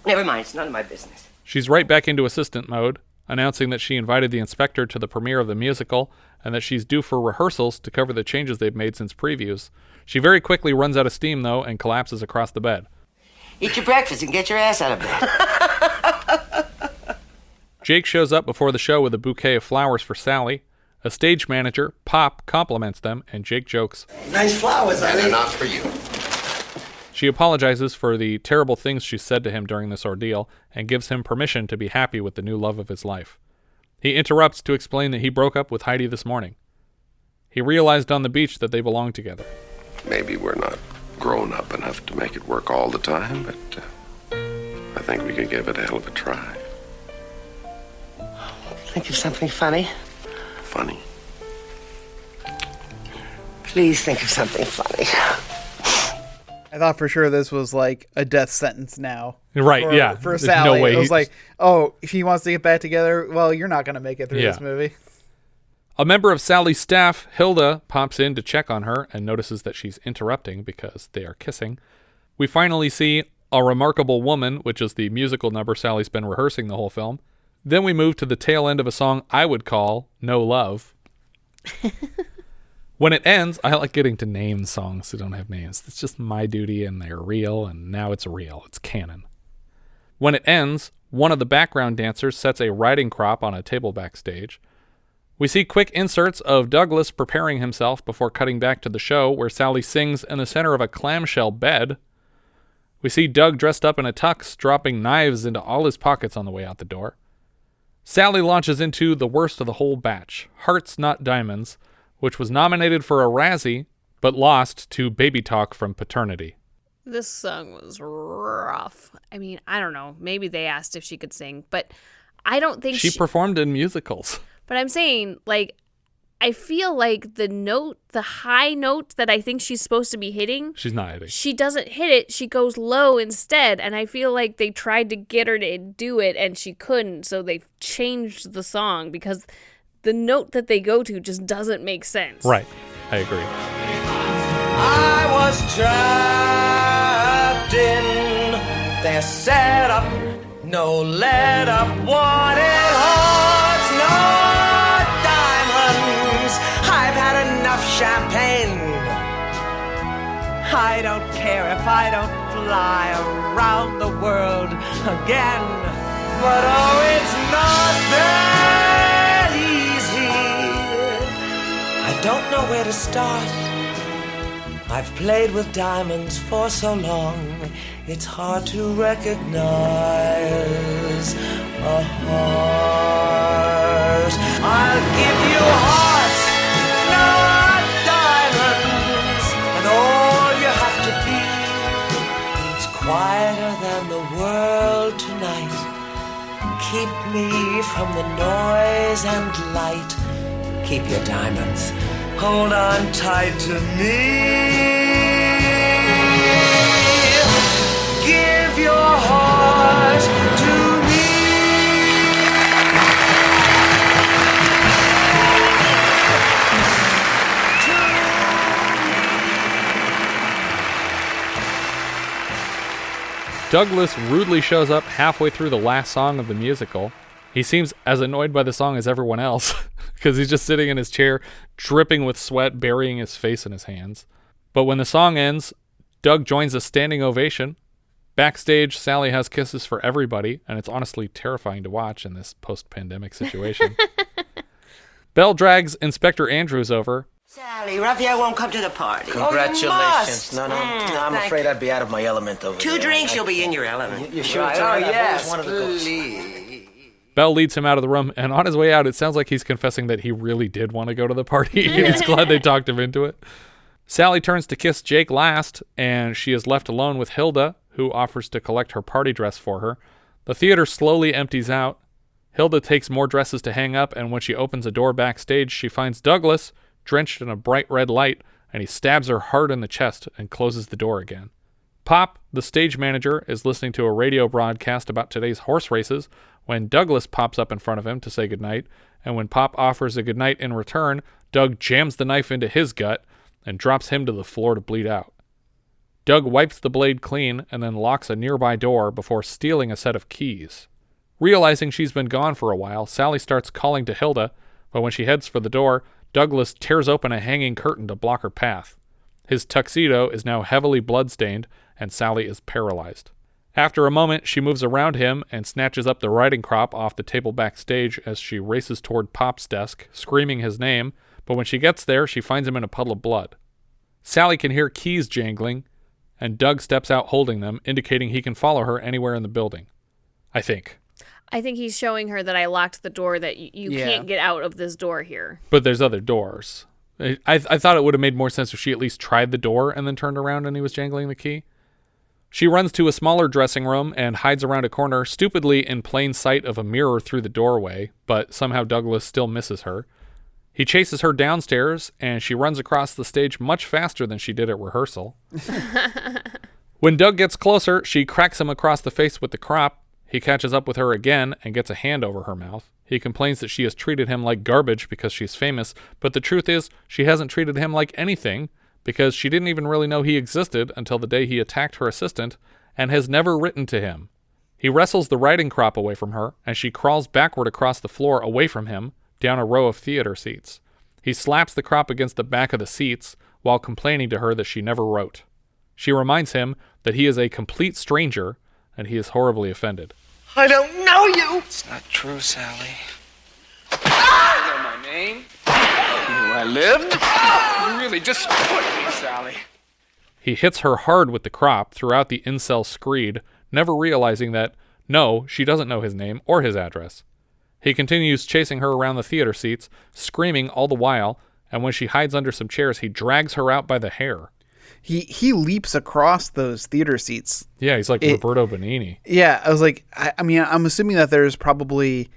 Never mind, it's none of my business. She's right back into assistant mode, announcing that she invited the inspector to the premiere of the musical and that she's due for rehearsals to cover the changes they've made since previews. She very quickly runs out of steam, though, and collapses across the bed. Eat your breakfast and get your ass out of bed. Jake shows up before the show with a bouquet of flowers for Sally. A stage manager, Pop, compliments them, and Jake jokes, Nice flowers, And they're not for you. She apologizes for the terrible things she said to him during this ordeal and gives him permission to be happy with the new love of his life. He interrupts to explain that he broke up with Heidi this morning. He realized on the beach that they belonged together. Maybe we're not grown up enough to make it work all the time, but I think we could give it a hell of a try. Think of something funny? Funny? Please think of something funny. I thought for sure this was like a death sentence now. Right, yeah. For There's Sally. no way it was like, oh, if he wants to get back together, well, you're not going to make it through this movie. A member of Sally's staff, Hilda, pops in to check on her and notices that she's interrupting because they are kissing. We finally see A Remarkable Woman, which is the musical number Sally's been rehearsing the whole film. Then we move to the tail end of a song I would call No Love. When it ends, I like getting to name songs that don't have names. It's just my duty, and they're real, and now it's real. It's canon. When it ends, one of the background dancers sets a riding crop on a table backstage. We see quick inserts of Douglas preparing himself before cutting back to the show, where Sally sings in the center of a clamshell bed. We see Doug dressed up in a tux, dropping knives into all his pockets on the way out the door. Sally launches into the worst of the whole batch, Hearts Not Diamonds, which was nominated for a Razzie, but lost to Baby Talk from Paternity. This song was rough. I mean, I don't know. Maybe they asked if she could sing, but I don't think she performed in musicals. But I'm saying, like, I feel like the high note that I think she's supposed to be hitting, she's not hitting. She doesn't hit it. She goes low instead. And I feel like they tried to get her to do it and she couldn't. So they changed the song because the note that they go to just doesn't make sense. Right. I agree. I was trapped in their setup, no let up, wanted I don't care if I don't fly around the world again. But oh, it's not that easy. I don't know where to start. I've played with diamonds for so long, it's hard to recognize a heart. I'll give you hearts, not diamonds, and all you have to be is quieter than the world tonight. Keep me from the noise and light. Keep your diamonds, hold on tight to me. Give your heart to me. Douglas rudely shows up halfway through the last song of the musical. He seems as annoyed by the song as everyone else, because he's just sitting in his chair, dripping with sweat, burying his face in his hands. But when the song ends, Doug joins a standing ovation. Backstage, Sally has kisses for everybody, and it's honestly terrifying to watch in this post-pandemic situation. Belle drags Inspector Andrews over. Sally, Raphael won't come to the party. Congratulations. Oh, No, I'm afraid I'd be out of my element over there. 2 drinks, you'll be in your element. You sure? Right. It's all right. Oh, I've yes, always wanted to go. please. Belle leads him out of the room, and on his way out, it sounds like he's confessing that he really did want to go to the party, and he's glad they talked him into it. Sally turns to kiss Jake last, and she is left alone with Hilda, who offers to collect her party dress for her. The theater slowly empties out. Hilda takes more dresses to hang up, and when she opens a door backstage, she finds Douglas, drenched in a bright red light, and he stabs her hard in the chest and closes the door again. Pop, the stage manager, is listening to a radio broadcast about today's horse races when Douglas pops up in front of him to say goodnight, and when Pop offers a goodnight in return, Doug jams the knife into his gut and drops him to the floor to bleed out. Doug wipes the blade clean and then locks a nearby door before stealing a set of keys. Realizing she's been gone for a while, Sally starts calling to Hilda, but when she heads for the door, Douglas tears open a hanging curtain to block her path. His tuxedo is now heavily bloodstained, and Sally is paralyzed. After a moment, she moves around him and snatches up the riding crop off the table backstage as she races toward Pop's desk, screaming his name, but when she gets there, she finds him in a puddle of blood. Sally can hear keys jangling, and Doug steps out holding them, indicating he can follow her anywhere in the building. I think he's showing her that I locked the door, that you can't get out of this door here. But there's other doors. I thought it would have made more sense if she at least tried the door and then turned around and he was jangling the key. She runs to a smaller dressing room and hides around a corner, stupidly in plain sight of a mirror through the doorway, but somehow Douglas still misses her. He chases her downstairs, and she runs across the stage much faster than she did at rehearsal. When Doug gets closer, she cracks him across the face with the crop. He catches up with her again and gets a hand over her mouth. He complains that she has treated him like garbage because she's famous, but the truth is she hasn't treated him like anything because she didn't even really know he existed until the day he attacked her assistant and has never written to him. He wrestles the riding crop away from her, and she crawls backward across the floor away from him, down a row of theater seats. He slaps the crop against the back of the seats while complaining to her that she never wrote. She reminds him that he is a complete stranger, and he is horribly offended. I don't know you! It's not true, Sally. You know my name? You know where I lived? You really disappoint me, Sally. He hits her hard with the crop throughout the incel screed, never realizing that, no, she doesn't know his name or his address. He continues chasing her around the theater seats, screaming all the while, and when she hides under some chairs, he drags her out by the hair. He leaps across those theater seats. Yeah, he's like Roberto Benigni. Yeah, I was like, I mean, I'm assuming that there's probably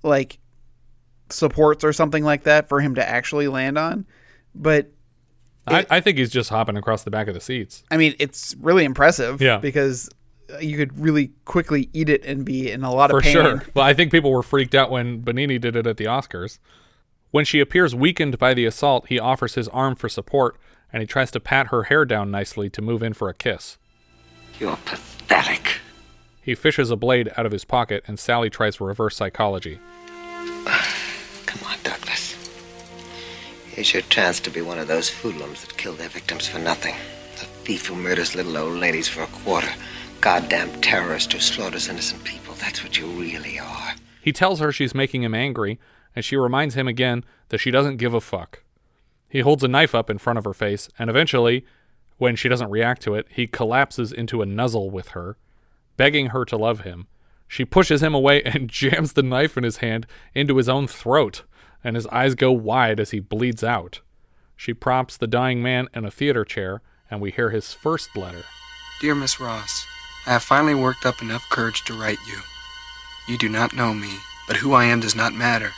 like supports or something like that for him to actually land on, but I think he's just hopping across the back of the seats. I mean, it's really impressive. Yeah. Because you could really quickly eat it and be in a lot of pain. For sure. Well, I think people were freaked out when Benigni did it at the Oscars. When she appears weakened by the assault, he offers his arm for support, and he tries to pat her hair down nicely to move in for a kiss. You're pathetic. He fishes a blade out of his pocket, and Sally tries reverse psychology. Come on, Douglas. Here's your chance to be one of those hoodlums that kill their victims for nothing. The thief who murders little old ladies for a quarter. Goddamn terrorist who slaughters innocent people. That's what you really are. He tells her she's making him angry, and she reminds him again that she doesn't give a fuck. He holds a knife up in front of her face, and eventually, when she doesn't react to it, he collapses into a nuzzle with her, begging her to love him. She pushes him away and jams the knife in his hand into his own throat, and his eyes go wide as he bleeds out. She props the dying man in a theater chair, and we hear his first letter. Dear Miss Ross, I have finally worked up enough courage to write you. You do not know me, but who I am does not matter.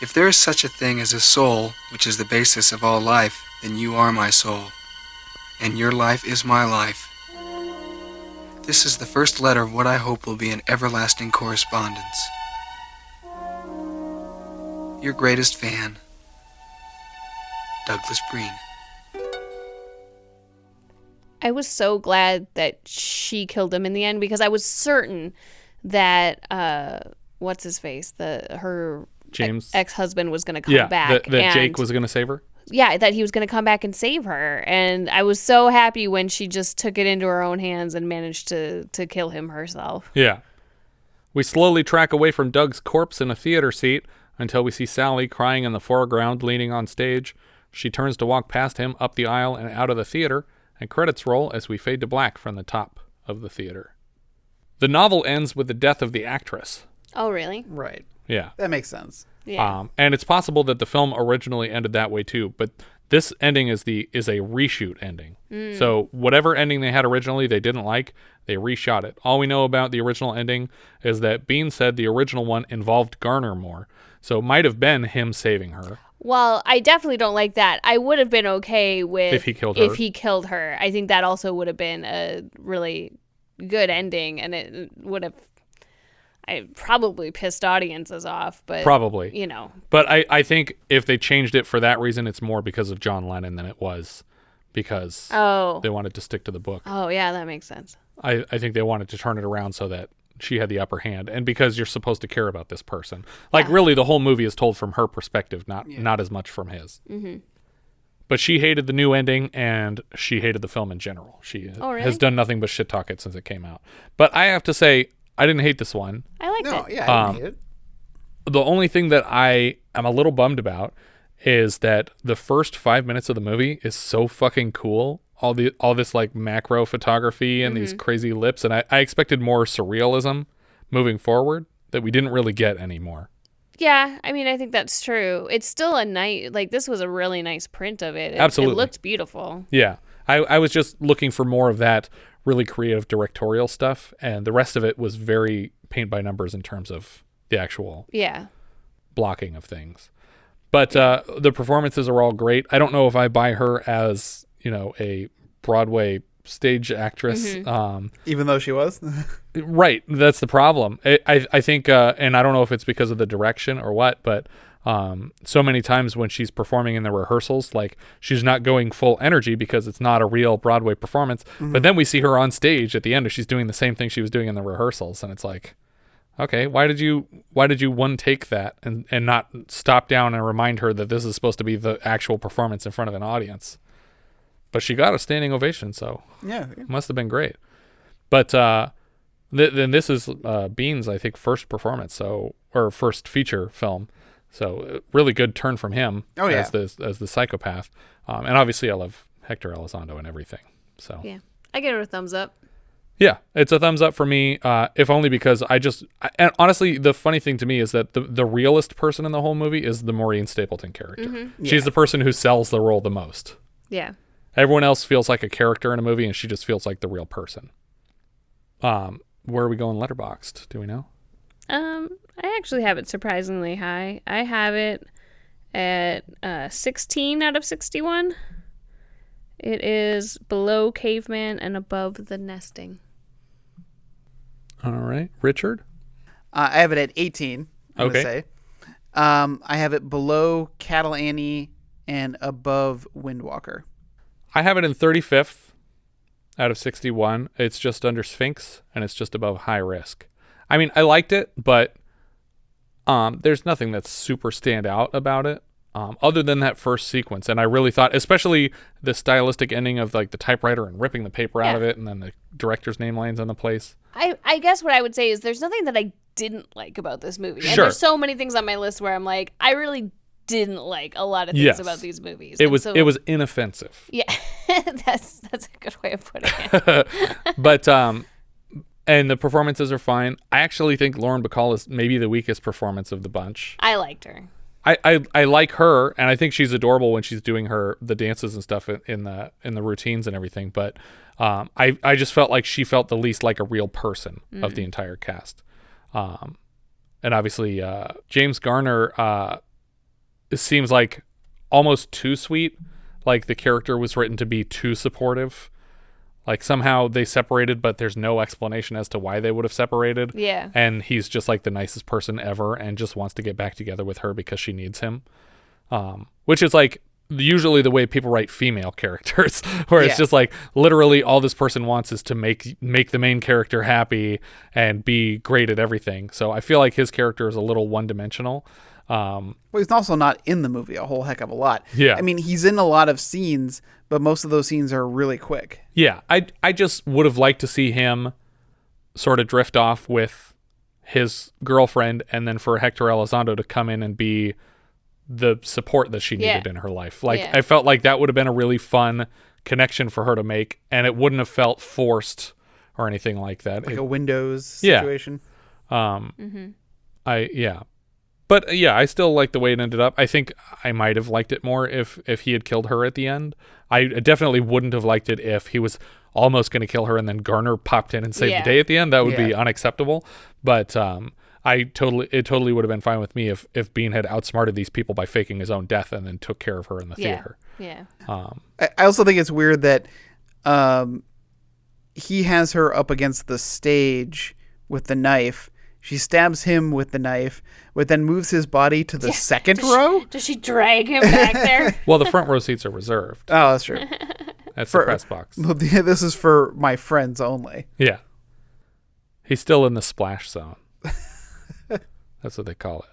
If there is such a thing as a soul, which is the basis of all life, then you are my soul, and your life is my life. This is the first letter of what I hope will be an everlasting correspondence. Your greatest fan, Douglas Breen. I was so glad that she killed him in the end, because I was certain that what's his face, her James ex-husband was going to come back. That Jake was going to save her? Yeah, that he was going to come back and save her. And I was so happy when she just took it into her own hands and managed to kill him herself. Yeah. We slowly track away from Doug's corpse in a theater seat until we see Sally crying in the foreground, leaning on stage. She turns to walk past him up the aisle and out of the theater, and credits roll as we fade to black from the top of the theater. The novel ends with the death of the actress. Oh, really? Right. Yeah. That makes sense. Yeah. And it's possible that the film originally ended that way too, but this ending is a reshoot ending. So whatever ending they had originally they didn't like, they reshot it. All we know about the original ending is that Biehn said the original one involved Garner more. So it might have been him saving her. Well, I definitely don't like that. I would have been okay with if he killed her. I think that also would have been a really good ending, and it would have probably pissed audiences off, but probably, you know. But I think if they changed it for that reason, it's more because of John Lennon than it was because they wanted to stick to the book. Oh, yeah, that makes sense. I think they wanted to turn it around so that she had the upper hand, and because you're supposed to care about this person. Like, really, the whole movie is told from her perspective, not as much from his. Mm-hmm. But she hated the new ending, and she hated the film in general. She has done nothing but shit talk it since it came out. But I have to say, I didn't hate this one. I liked it. Yeah, I didn't hate it. The only thing that I am a little bummed about is that the first 5 minutes of the movie is so fucking cool. All this like macro photography and these crazy lips, and I expected more surrealism moving forward that we didn't really get anymore. Yeah, I mean, I think that's true. It's still a nice, like, this was a really nice print of it. Absolutely. It looked beautiful. Yeah. I was just looking for more of that really creative directorial stuff, and the rest of it was very paint by numbers in terms of the actual blocking of things. But the performances are all great. I don't know if I buy her as, a Broadway stage actress. Even though she was? Right. That's the problem. I think, and I don't know if it's because of the direction or what, but so many times when she's performing in the rehearsals, like, she's not going full energy because it's not a real Broadway performance. But then we see her on stage at the end, and she's doing the same thing she was doing in the rehearsals. And it's like, okay, why did you one take that and not stop down and remind her that this is supposed to be the actual performance in front of an audience? But she got a standing ovation, so it must have been great. But then this is Biehn's, I think, first performance, or first feature film. So really good turn from him as the psychopath. And obviously I love Hector Elizondo and everything. So yeah, I give it a thumbs up. Yeah, it's a thumbs up for me, if only because and honestly, the funny thing to me is that the realest person in the whole movie is the Maureen Stapleton character. Mm-hmm. She's the person who sells the role the most. Yeah. Everyone else feels like a character in a movie, and she just feels like the real person. Where are we going letterboxed? Do we know? I actually have it surprisingly high. I have it at 16 out of 61. It is below Caveman and above The Nesting. All right. Richard? I have it at 18, I'm going to say. I have it below Cattle Annie and above Windwalker. I have it in 35th out of 61. It's just under Sphinx, and it's just above High Risk. I mean, I liked it, but there's nothing that's super stand out about it. other than that first sequence. And I really thought, especially the stylistic ending of like the typewriter and ripping the paper out of it, and then the director's name lands on the place. I guess what I would say is there's nothing that I didn't like about this movie. And there's so many things on my list where I'm like, I really didn't like a lot of things about these movies. It was inoffensive. Yeah, that's a good way of putting it. But and the performances are fine. I actually think Lauren Bacall is maybe the weakest performance of the bunch. I liked her. I like her, and I think she's adorable when she's doing the dances and stuff in the routines and everything. But I just felt like she felt the least like a real person of the entire cast. And obviously James Garner it seems like almost too sweet. Like the character was written to be too supportive. Like somehow they separated, but there's no explanation as to why they would have separated. Yeah. And he's just like the nicest person ever and just wants to get back together with her because she needs him. Which is like usually the way people write female characters, where it's just like literally all this person wants is to make the main character happy and be great at everything. So I feel like his character is a little one-dimensional. Well, he's also not in the movie a whole heck of a lot. Yeah. I mean, he's in a lot of scenes, but most of those scenes are really quick. Yeah. I just would have liked to see him sort of drift off with his girlfriend and then for Hector Elizondo to come in and be the support that she needed in her life. Like, I felt like that would have been a really fun connection for her to make, and it wouldn't have felt forced or anything like that. Like a Windows situation. But yeah, I still like the way it ended up. I think I might have liked it more if he had killed her at the end. I definitely wouldn't have liked it if he was almost going to kill her and then Garner popped in and saved the day at the end. That would be unacceptable. But it totally would have been fine with me if Biehn had outsmarted these people by faking his own death and then took care of her in the theater. Yeah. I also think it's weird that he has her up against the stage with the knife. She stabs him with the knife, but then moves his body to the second row. Does she drag him back there? Well, the front row seats are reserved. Oh, that's true. That's the press box. This is for my friends only. Yeah. He's still in the splash zone. That's what they call it.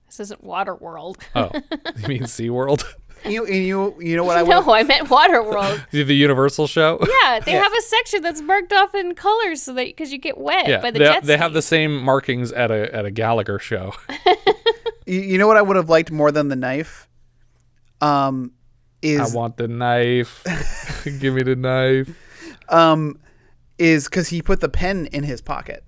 This isn't Waterworld. Oh, you mean SeaWorld? You know what I would? No, I meant Waterworld. The Universal show? Yeah, they have a section that's marked off in colors so that because you get wet by the jet they have the same markings at a Gallagher show. You know what I would have liked more than the knife? I want the knife. Give me the knife. Is because he put the pen in his pocket.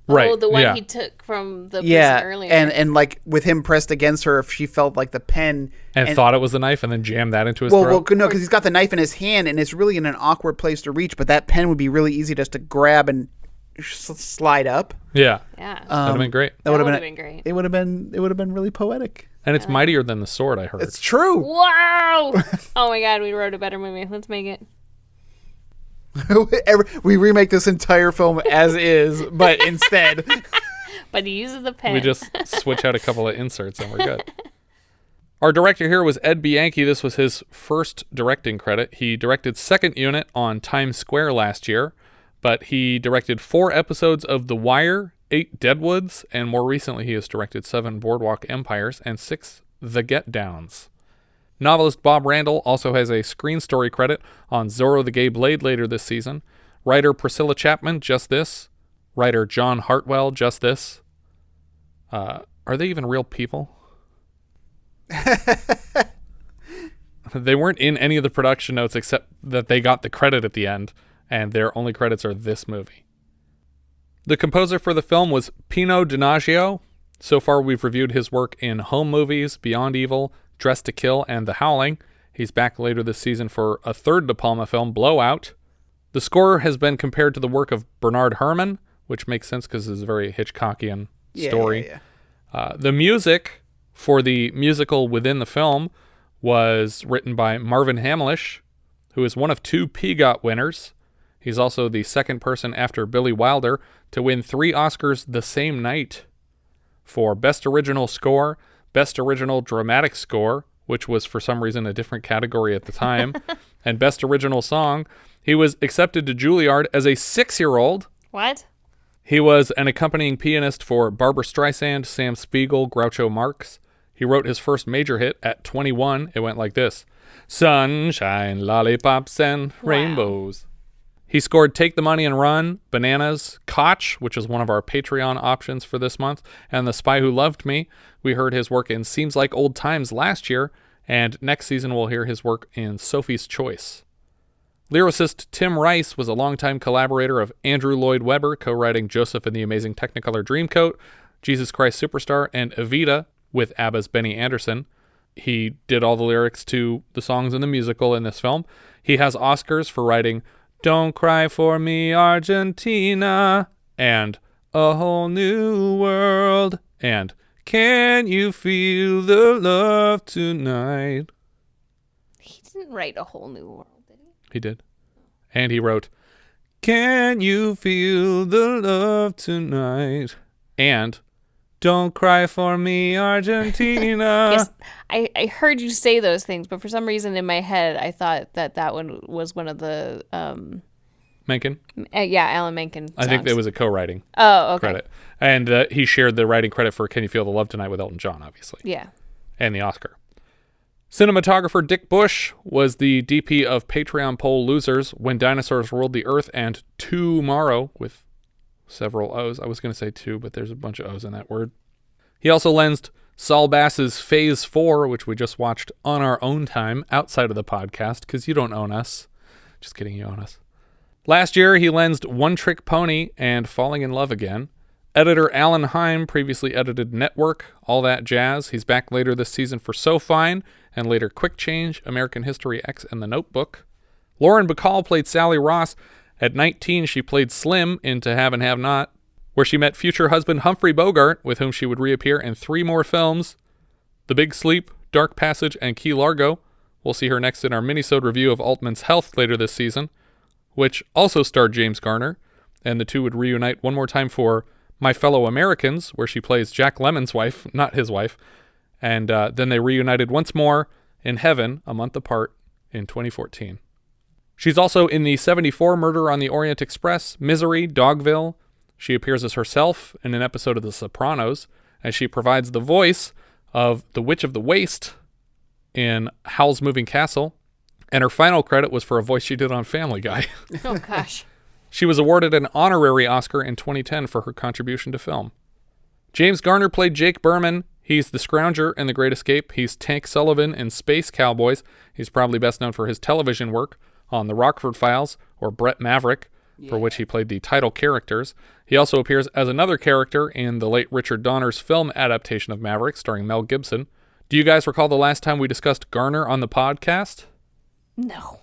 Right. Oh, the one he took from the person earlier. And like with him pressed against her, if she felt like the pen and thought it was the knife, and then jammed that into his throat. Well, no, because he's got the knife in his hand, and it's really in an awkward place to reach. But that pen would be really easy just to grab and slide up. Yeah. That would have been great. That would have been great. It would have been really poetic. And it's mightier than the sword, I heard. It's true. Wow! Oh my God, we wrote a better movie. Let's make it. We remake this entire film as is, but instead. But he uses the pen. We just switch out a couple of inserts and we're good. Our director here was Ed Bianchi. This was his first directing credit. He directed Second Unit on Times Square last year, but he directed 4 episodes of The Wire, 8 Deadwoods, and more recently he has directed 7 Boardwalk Empires and 6 The Get Downs. Novelist Bob Randall also has a screen story credit on Zorro the Gay Blade later this season. Writer Priscilla Chapman, Just This. Writer John Hartwell, Just This. Are they even real people? They weren't in any of the production notes except that they got the credit at the end, and their only credits are this movie. The composer for the film was Pino Donaggio. So far we've reviewed his work in Home Movies, Beyond Evil, Dressed to Kill, and The Howling. He's back later this season for a third De Palma film, Blowout. The score has been compared to the work of Bernard Herrmann, which makes sense because it's a very Hitchcockian story. The music for the musical within the film was written by Marvin Hamlisch, who is one of 2 PGOT winners. He's also the second person after Billy Wilder to win 3 Oscars the same night for Best Original Score, Best Original Dramatic Score, which was for some reason a different category at the time, and Best Original Song. He was accepted to Juilliard as a 6-year-old. What? He was an accompanying pianist for Barbra Streisand, Sam Spiegel, Groucho Marx. He wrote his first major hit at 21. It went like this: sunshine, lollipops, and rainbows. He scored Take the Money and Run, Bananas, Koch, which is one of our Patreon options for this month, and The Spy Who Loved Me. We heard his work in Seems Like Old Times last year, and next season we'll hear his work in Sophie's Choice. Lyricist Tim Rice was a longtime collaborator of Andrew Lloyd Webber, co-writing Joseph and the Amazing Technicolor Dreamcoat, Jesus Christ Superstar, and Evita with ABBA's Benny Andersson. He did all the lyrics to the songs in the musical in this film. He has Oscars for writing Don't Cry for Me, Argentina, and A Whole New World, and Can You Feel the Love Tonight? He didn't write A Whole New World, did he? He did. And he wrote, Can You Feel the Love Tonight? And Don't Cry for Me, Argentina. Yes, I heard you say those things, but for some reason in my head, I thought that one was one of the... Menken? Yeah, Alan Menken songs. I think it was a co-writing credit. And he shared the writing credit for Can You Feel the Love Tonight with Elton John, obviously. Yeah. And the Oscar. Cinematographer Dick Bush was the DP of Patreon poll losers When Dinosaurs Ruled the Earth and Tomorrow, with several O's. I was going to say two, but there's a bunch of O's in that word. He also lensed Saul Bass's Phase 4, which we just watched on our own time outside of the podcast, because you don't own us. Just kidding, you own us. Last year, he lensed One Trick Pony and Falling in Love Again. Editor Alan Heim previously edited Network, All That Jazz. He's back later this season for So Fine, and later Quick Change, American History X, and The Notebook. Lauren Bacall played Sally Ross. At 19, she played Slim in To Have and Have Not, where she met future husband Humphrey Bogart, with whom she would reappear in 3 more films: The Big Sleep, Dark Passage, and Key Largo. We'll see her next in our minisode review of Altman's Health later this season, which also starred James Garner, and the two would reunite one more time for My Fellow Americans, where she plays Jack Lemmon's wife, not his wife, and then they reunited once more in Heaven, a month apart, in 2014. She's also in the 74 Murder on the Orient Express, Misery, Dogville. She appears as herself in an episode of The Sopranos, and she provides the voice of the Witch of the Waste in Howl's Moving Castle, and her final credit was for a voice she did on Family Guy. Oh, gosh. She was awarded an honorary Oscar in 2010 for her contribution to film. James Garner played Jake Berman. He's the Scrounger in The Great Escape. He's Tank Sullivan in Space Cowboys. He's probably best known for his television work on The Rockford Files or Brett Maverick, for which he played the title characters. He also appears as another character in the late Richard Donner's film adaptation of Maverick, starring Mel Gibson. Do you guys recall the last time we discussed Garner on the podcast? No.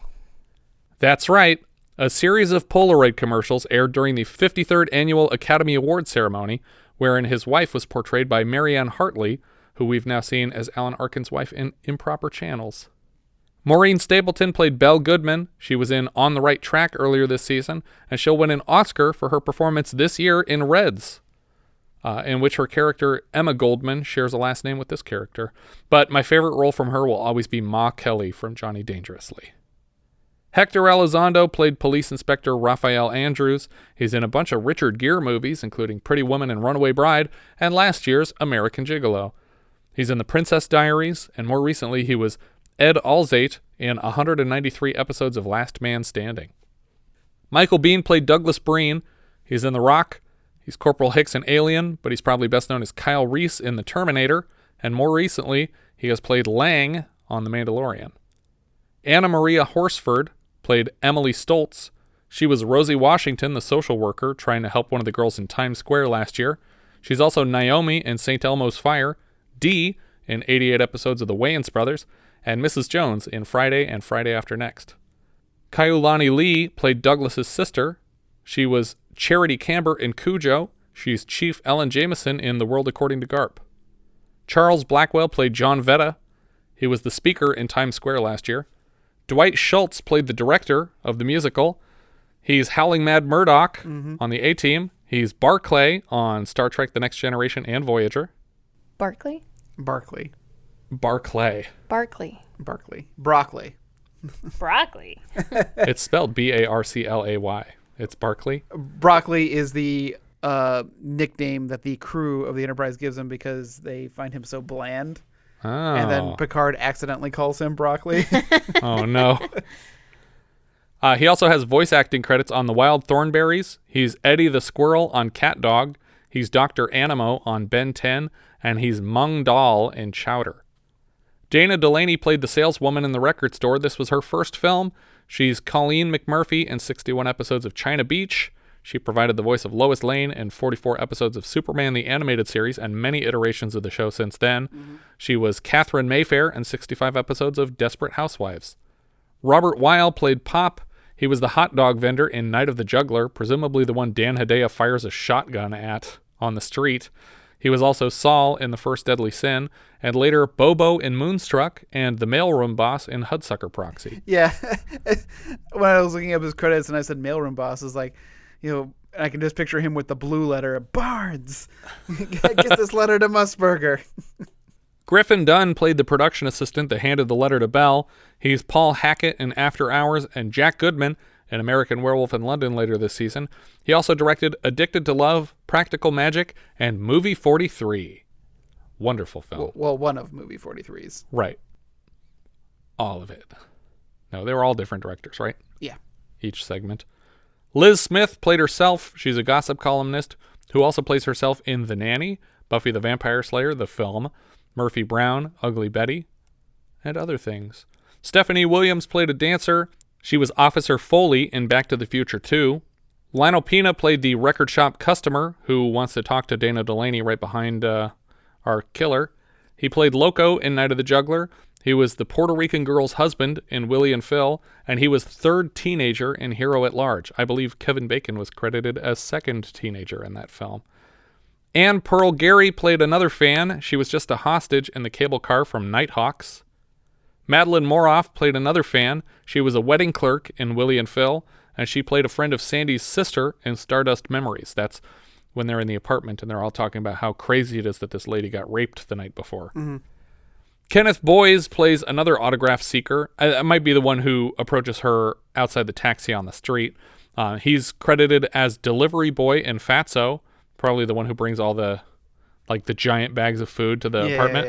That's right. A series of Polaroid commercials aired during the 53rd Annual Academy Awards ceremony, wherein his wife was portrayed by Marianne Hartley, who we've now seen as Alan Arkin's wife in Improper Channels. Maureen Stapleton played Belle Goodman. She was in On the Right Track earlier this season, and she'll win an Oscar for her performance this year in Reds, in which her character Emma Goldman shares a last name with this character. But my favorite role from her will always be Ma Kelly from Johnny Dangerously. Hector Elizondo played Police Inspector Raphael Andrews. He's in a bunch of Richard Gere movies, including Pretty Woman and Runaway Bride, and last year's American Gigolo. He's in The Princess Diaries, and more recently he was Ed Alzate in 193 episodes of Last Man Standing. Michael Biehn played Douglas Breen. He's in The Rock. He's Corporal Hicks in Alien, but he's probably best known as Kyle Reese in The Terminator, and more recently he has played Lang on The Mandalorian. Anna Maria Horsford played Emily Stolz. She was Rosie Washington, the social worker, trying to help one of the girls in Times Square last year. She's also Naomi in St. Elmo's Fire, Dee in 88 episodes of The Wayans Brothers, and Mrs. Jones in Friday and Friday After Next. Kaiulani Lee played Douglas's sister. She was Charity Camber in Cujo. She's Chief Ellen Jameson in The World According to Garp. Charles Blackwell played John Vetta. He was the speaker in Times Square last year. Dwight Schultz played the director of the musical. He's Howling Mad Murdoch on the A-Team. He's Barclay on Star Trek The Next Generation and Voyager. Barclay? Barclay. Barclay. Barclay. Barclay. Broccoli. Broccoli. It's spelled B-A-R-C-L-A-Y. It's Barclay. Broccoli is the nickname that the crew of the Enterprise gives him because they find him so bland. Oh. And then Picard accidentally calls him broccoli. Oh, no. He also has voice acting credits on The Wild Thornberrys. He's Eddie the Squirrel on Cat Dog. He's Dr. Animo on Ben 10. And he's Mung Daal in Chowder. Dana Delaney played the saleswoman in the record store. This was her first film. She's Colleen McMurphy in 61 episodes of China Beach. She provided the voice of Lois Lane in 44 episodes of Superman the Animated Series and many iterations of the show since then. Mm-hmm. She was Catherine Mayfair in 65 episodes of Desperate Housewives. Robert Weil played Pop. He was the hot dog vendor in Night of the Juggler, presumably the one Dan Hedaya fires a shotgun at on the street. He was also Saul in The First Deadly Sin, and later Bobo in Moonstruck and the mailroom boss in Hudsucker Proxy. Yeah. When I was looking up his credits and I said mailroom boss, is like, I can just picture him with the blue letter, Barnes. Get this letter to Musburger. Griffin Dunn played the production assistant that handed the letter to Belle. He's Paul Hackett in After Hours and Jack Goodman in American Werewolf in London later this season. He also directed Addicted to Love, Practical Magic, and Movie 43. Wonderful film. Well, one of Movie 43's. Right. All of it. No, they were all different directors, right? Yeah. Each segment. Liz Smith played herself. She's a gossip columnist who also plays herself in The Nanny, Buffy the Vampire Slayer, the film, Murphy Brown, Ugly Betty, and other things. Stephanie Williams played a dancer. She was Officer Foley in Back to the Future 2. Lionel Pena played the record shop customer who wants to talk to Dana Delaney right behind our killer. He played Loco in Night of the Juggler. He was the Puerto Rican girl's husband in Willie and Phil, and he was third teenager in Hero at Large. I believe Kevin Bacon was credited as second teenager in that film. Anne Pearl Gary played another fan. She was just a hostage in the cable car from Nighthawks. Madeline Moroff played another fan. She was a wedding clerk in Willie and Phil, and she played a friend of Sandy's sister in Stardust Memories. That's when they're in the apartment and they're all talking about how crazy it is that this lady got raped the night before. Mm-hmm. Kenneth Boyes plays another autograph seeker. It might be the one who approaches her outside the taxi on the street. He's credited as delivery boy in Fatso, probably the one who brings all the giant bags of food to the apartment.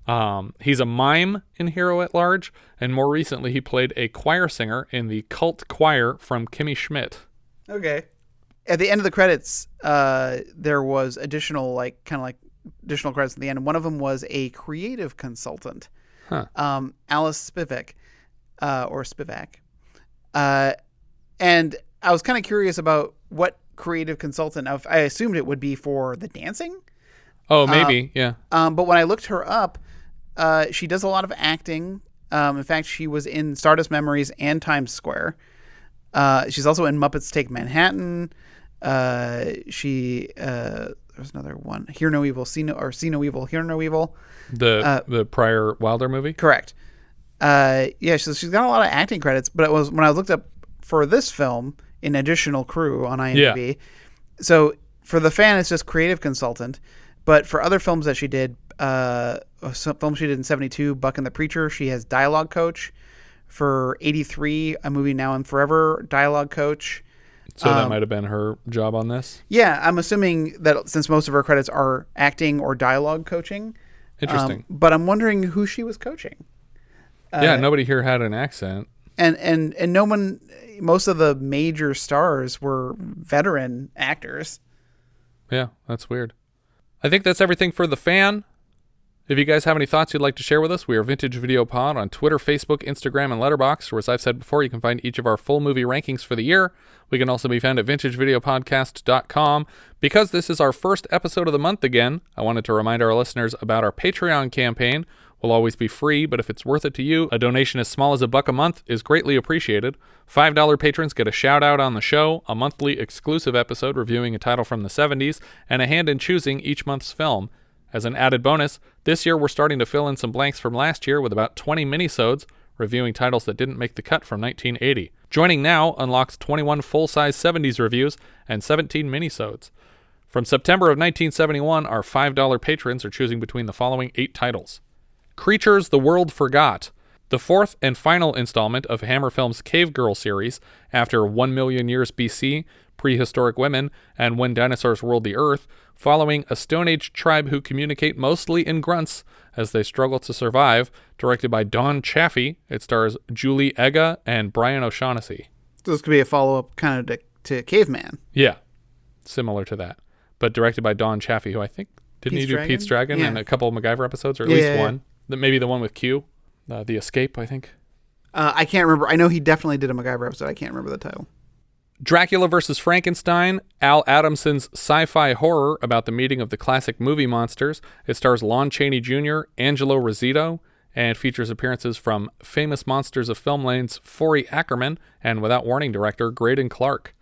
Yeah. He's a mime in Hero at Large, and more recently he played a choir singer in the cult choir from Kimmy Schmidt. Okay. At the end of the credits, there was additional additional credits at the end, and one of them was a creative consultant, Alice Spivak, or Spivak. And I was kind of curious about what creative consultant. I assumed it would be for the dancing. Oh, maybe, yeah. But when I looked her up, she does a lot of acting. In fact, she was in Stardust Memories and Times Square. She's also in Muppets Take Manhattan. There's another one. Hear No Evil, See No Evil, Hear No Evil. The prior Wilder movie? Correct. So she's got a lot of acting credits, but it was when I looked up for this film in additional crew on IMDb. Yeah. So for The Fan, it's just creative consultant. But for other films that she did, some films she did in 72, Buck and the Preacher, she has dialogue coach. For 83, A Movie Now and Forever, dialogue coach. So that might have been her job on this? Yeah, I'm assuming that since most of her credits are acting or dialogue coaching. Interesting. But I'm wondering who she was coaching. Nobody here had an accent. And no one, most of the major stars were veteran actors. Yeah, that's weird. I think that's everything for The Fan. If you guys have any thoughts you'd like to share with us, we are Vintage Video Pod on Twitter, Facebook, Instagram, and Letterboxd, or as I've said before, you can find each of our full movie rankings for the year. We can also be found at vintagevideopodcast.com. Because this is our first episode of the month again, I wanted to remind our listeners about our Patreon campaign. We'll always be free, but if it's worth it to you, a donation as small as $1 a month is greatly appreciated. $5 patrons get a shout-out on the show, a monthly exclusive episode reviewing a title from the 70s, and a hand in choosing each month's film. As an added bonus, this year we're starting to fill in some blanks from last year with about 20 minisodes, reviewing titles that didn't make the cut from 1980. Joining now unlocks 21 full-size 70s reviews and 17 minisodes. From September of 1971, our $5 patrons are choosing between the following 8 titles. Creatures the World Forgot, the fourth and final installment of Hammer Film's Cave Girl series. After 1 million years BC, Prehistoric Women, and When Dinosaurs Ruled the Earth, following a Stone Age tribe who communicate mostly in grunts as they struggle to survive, directed by Don Chaffee. It stars Julie Ega and Brian O'Shaughnessy. So this could be a follow-up kind of to Caveman. Yeah, similar to that. But directed by Don Chaffee, who I think, didn't he do Pete's Dragon and a couple of MacGyver episodes, or at least one? Maybe the one with Q, The Escape, I think. I can't remember. I know he definitely did a MacGyver episode. I can't remember the title. Dracula vs. Frankenstein, Al Adamson's sci-fi horror about the meeting of the classic movie monsters. It stars Lon Chaney Jr., Angelo Rosito, and features appearances from famous monsters of film lanes Forey Ackerman and Without Warning director Graydon Clark.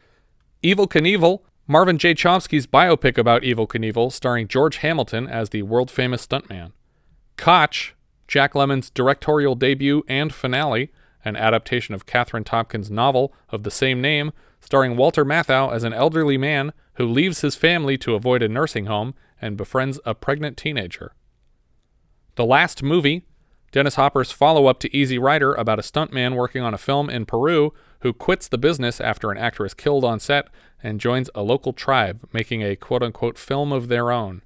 Evel Knievel, Marvin J. Chomsky's biopic about Evel Knievel, starring George Hamilton as the world-famous stuntman. Koch, Jack Lemmon's directorial debut and finale, an adaptation of Catherine Topkins' novel of the same name, starring Walter Matthau as an elderly man who leaves his family to avoid a nursing home and befriends a pregnant teenager. The Last Movie, Dennis Hopper's follow-up to Easy Rider about a stuntman working on a film in Peru who quits the business after an actor is killed on set and joins a local tribe, making a quote-unquote film of their own.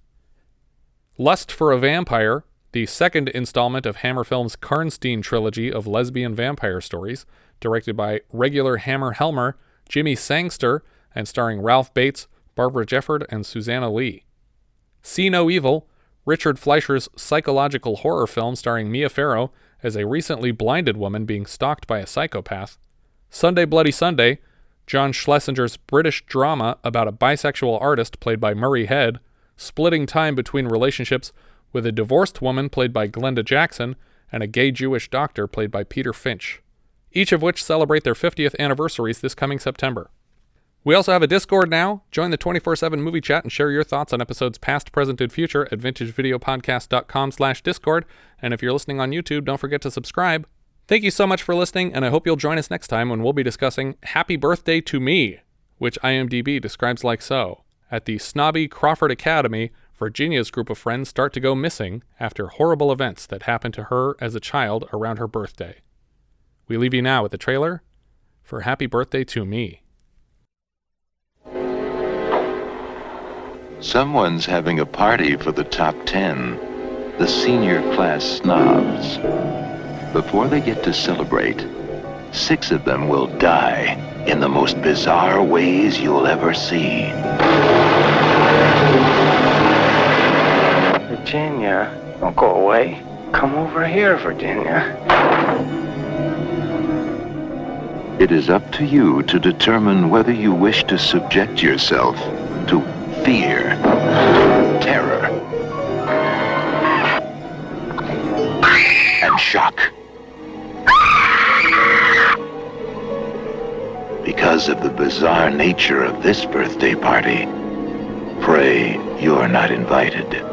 Lust for a Vampire, the second installment of Hammer Films' Karnstein trilogy of lesbian vampire stories, directed by regular Hammer Helmer, Jimmy Sangster, and starring Ralph Bates, Barbara Jefford, and Susanna Lee. See No Evil, Richard Fleischer's psychological horror film starring Mia Farrow as a recently blinded woman being stalked by a psychopath. Sunday Bloody Sunday, John Schlesinger's British drama about a bisexual artist played by Murray Head, splitting time between relationships with a divorced woman played by Glenda Jackson and a gay Jewish doctor played by Peter Finch, each of which celebrate their 50th anniversaries this coming September. We also have a Discord now. Join the 24/7 movie chat and share your thoughts on episodes past, present, and future at vintagevideopodcast.com/Discord. And if you're listening on YouTube, don't forget to subscribe. Thank you so much for listening, and I hope you'll join us next time when we'll be discussing Happy Birthday to Me, which IMDb describes like so. At the snobby Crawford Academy, Virginia's group of friends start to go missing after horrible events that happened to her as a child around her birthday. We leave you now with the trailer for Happy Birthday to Me. Someone's having a party for the top 10, the senior class snobs. Before they get to celebrate, 6 of them will die in the most bizarre ways you'll ever see. Virginia, don't go away. Come over here, Virginia. It is up to you to determine whether you wish to subject yourself to fear, terror, and shock. Because of the bizarre nature of this birthday party, pray you're not invited.